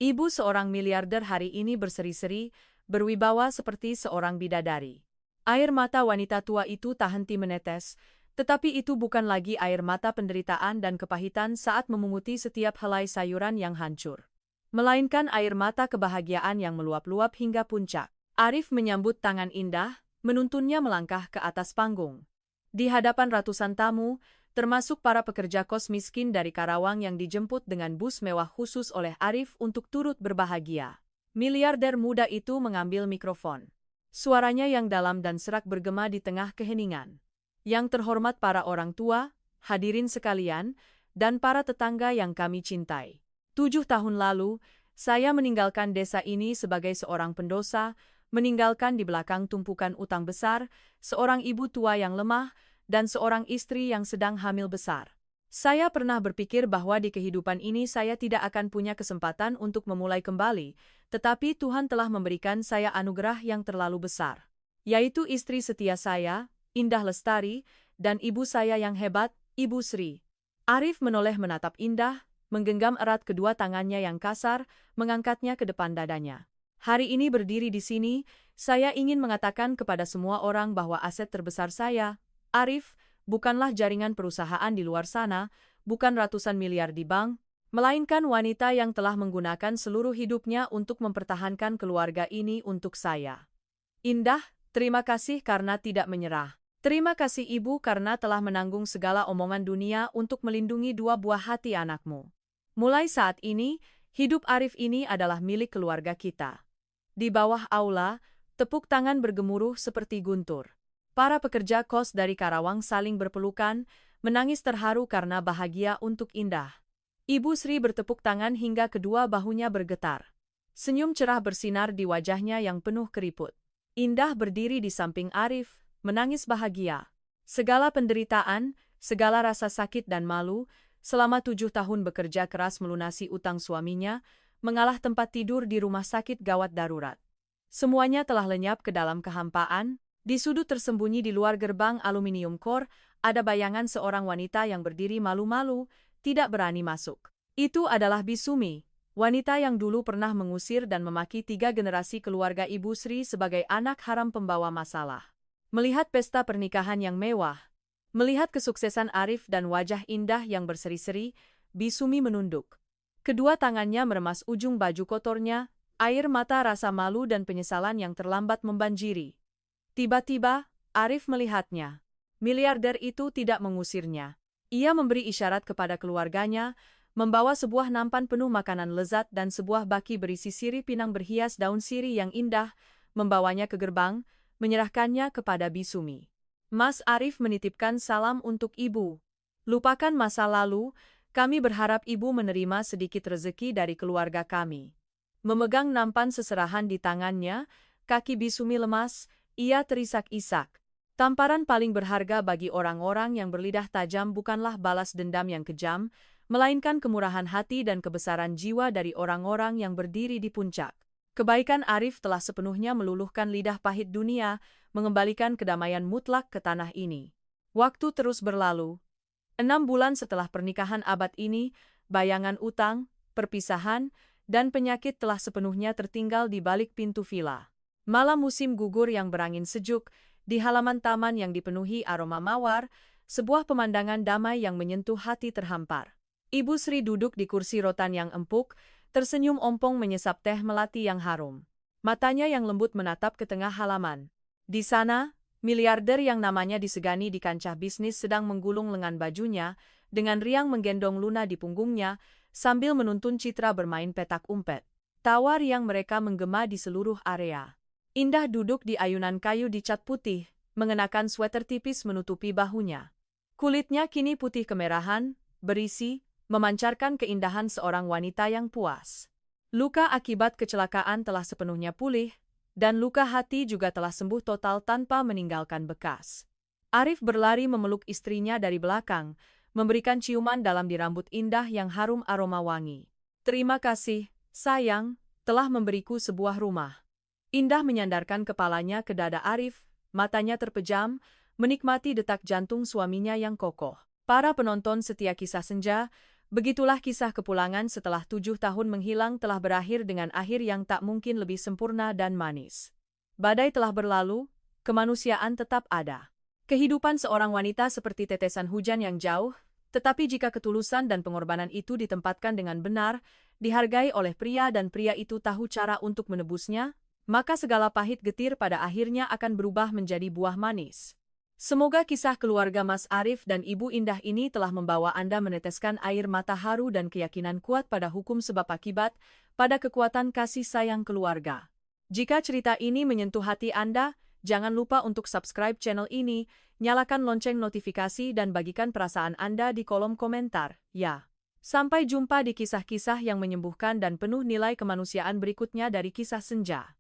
Speaker 1: Ibu seorang miliarder hari ini berseri-seri, berwibawa seperti seorang bidadari. Air mata wanita tua itu tak henti menetes, tetapi itu bukan lagi air mata penderitaan dan kepahitan saat memunguti setiap helai sayuran yang hancur, melainkan air mata kebahagiaan yang meluap-luap hingga puncak. Arif menyambut tangan Indah, menuntunnya melangkah ke atas panggung. Di hadapan ratusan tamu, termasuk para pekerja kos miskin dari Karawang yang dijemput dengan bus mewah khusus oleh Arif untuk turut berbahagia. Miliarder muda itu mengambil mikrofon. Suaranya yang dalam dan serak bergema di tengah keheningan. Yang terhormat para orang tua, hadirin sekalian, dan para tetangga yang kami cintai. 7 tahun lalu, saya meninggalkan desa ini sebagai seorang pendosa, meninggalkan di belakang tumpukan utang besar, seorang ibu tua yang lemah, dan seorang istri yang sedang hamil besar. Saya pernah berpikir bahwa di kehidupan ini saya tidak akan punya kesempatan untuk memulai kembali, tetapi Tuhan telah memberikan saya anugerah yang terlalu besar, yaitu istri setia saya, Indah Lestari, dan ibu saya yang hebat, Ibu Sri. Arif menoleh menatap Indah, menggenggam erat kedua tangannya yang kasar, mengangkatnya ke depan dadanya. Hari ini berdiri di sini, saya ingin mengatakan kepada semua orang bahwa aset terbesar saya, Arif, bukanlah jaringan perusahaan di luar sana, bukan ratusan miliar di bank, melainkan wanita yang telah menggunakan seluruh hidupnya untuk mempertahankan keluarga ini untuk saya. Indah, terima kasih karena tidak menyerah. Terima kasih Ibu karena telah menanggung segala omongan dunia untuk melindungi dua buah hati anakmu. Mulai saat ini, hidup Arif ini adalah milik keluarga kita. Di bawah aula, tepuk tangan bergemuruh seperti guntur. Para pekerja kos dari Karawang saling berpelukan, menangis terharu karena bahagia untuk Indah. Ibu Sri bertepuk tangan hingga kedua bahunya bergetar. Senyum cerah bersinar di wajahnya yang penuh keriput. Indah berdiri di samping Arif, menangis bahagia. Segala penderitaan, segala rasa sakit dan malu, selama 7 tahun bekerja keras melunasi utang suaminya, mengalah tempat tidur di rumah sakit gawat darurat. Semuanya telah lenyap ke dalam kehampaan. Di sudut tersembunyi di luar gerbang aluminium core, ada bayangan seorang wanita yang berdiri malu-malu, tidak berani masuk. Itu adalah Bisumi, wanita yang dulu pernah mengusir dan memaki 3 generasi keluarga Ibu Sri sebagai anak haram pembawa masalah. Melihat pesta pernikahan yang mewah, melihat kesuksesan Arif dan wajah Indah yang berseri-seri, Bisumi menunduk. Kedua tangannya meremas ujung baju kotornya, air mata rasa malu dan penyesalan yang terlambat membanjiri. Tiba-tiba, Arif melihatnya. Miliarder itu tidak mengusirnya. Ia memberi isyarat kepada keluarganya, membawa sebuah nampan penuh makanan lezat dan sebuah baki berisi sirih pinang berhias daun sirih yang indah, membawanya ke gerbang, menyerahkannya kepada Bisumi. Mas Arif menitipkan salam untuk Ibu. Lupakan masa lalu, kami berharap Ibu menerima sedikit rezeki dari keluarga kami. Memegang nampan seserahan di tangannya, kaki Bisumi lemas, ia terisak-isak. Tamparan paling berharga bagi orang-orang yang berlidah tajam bukanlah balas dendam yang kejam, melainkan kemurahan hati dan kebesaran jiwa dari orang-orang yang berdiri di puncak. Kebaikan Arif telah sepenuhnya meluluhkan lidah pahit dunia, mengembalikan kedamaian mutlak ke tanah ini. Waktu terus berlalu. 6 bulan setelah pernikahan abad ini, bayangan utang, perpisahan, dan penyakit telah sepenuhnya tertinggal di balik pintu vila. Malam musim gugur yang berangin sejuk, di halaman taman yang dipenuhi aroma mawar, sebuah pemandangan damai yang menyentuh hati terhampar. Ibu Sri duduk di kursi rotan yang empuk, tersenyum ompong menyesap teh melati yang harum. Matanya yang lembut menatap ke tengah halaman. Di sana, miliarder yang namanya disegani di kancah bisnis sedang menggulung lengan bajunya, dengan riang menggendong Luna di punggungnya, sambil menuntun Citra bermain petak umpet. Tawa riang mereka menggema di seluruh area. Indah duduk di ayunan kayu dicat putih, mengenakan sweater tipis menutupi bahunya. Kulitnya kini putih kemerahan, berisi, memancarkan keindahan seorang wanita yang puas. Luka akibat kecelakaan telah sepenuhnya pulih, dan luka hati juga telah sembuh total tanpa meninggalkan bekas. Arif berlari memeluk istrinya dari belakang, memberikan ciuman dalam di rambut Indah yang harum aroma wangi. "Terima kasih, sayang, telah memberiku sebuah rumah." Indah menyandarkan kepalanya ke dada Arif, matanya terpejam, menikmati detak jantung suaminya yang kokoh. Para penonton setia kisah senja, begitulah kisah kepulangan setelah 7 tahun menghilang telah berakhir dengan akhir yang tak mungkin lebih sempurna dan manis. Badai telah berlalu, kemanusiaan tetap ada. Kehidupan seorang wanita seperti tetesan hujan yang jauh, tetapi jika ketulusan dan pengorbanan itu ditempatkan dengan benar, dihargai oleh pria dan pria itu tahu cara untuk menebusnya, maka segala pahit getir pada akhirnya akan berubah menjadi buah manis. Semoga kisah keluarga Mas Arif dan Ibu Indah ini telah membawa Anda meneteskan air mata haru dan keyakinan kuat pada hukum sebab akibat, pada kekuatan kasih sayang keluarga. Jika cerita ini menyentuh hati Anda, jangan lupa untuk subscribe channel ini, nyalakan lonceng notifikasi dan bagikan perasaan Anda di kolom komentar, ya. Sampai jumpa di kisah-kisah yang menyembuhkan dan penuh nilai kemanusiaan berikutnya dari Kisah Senja.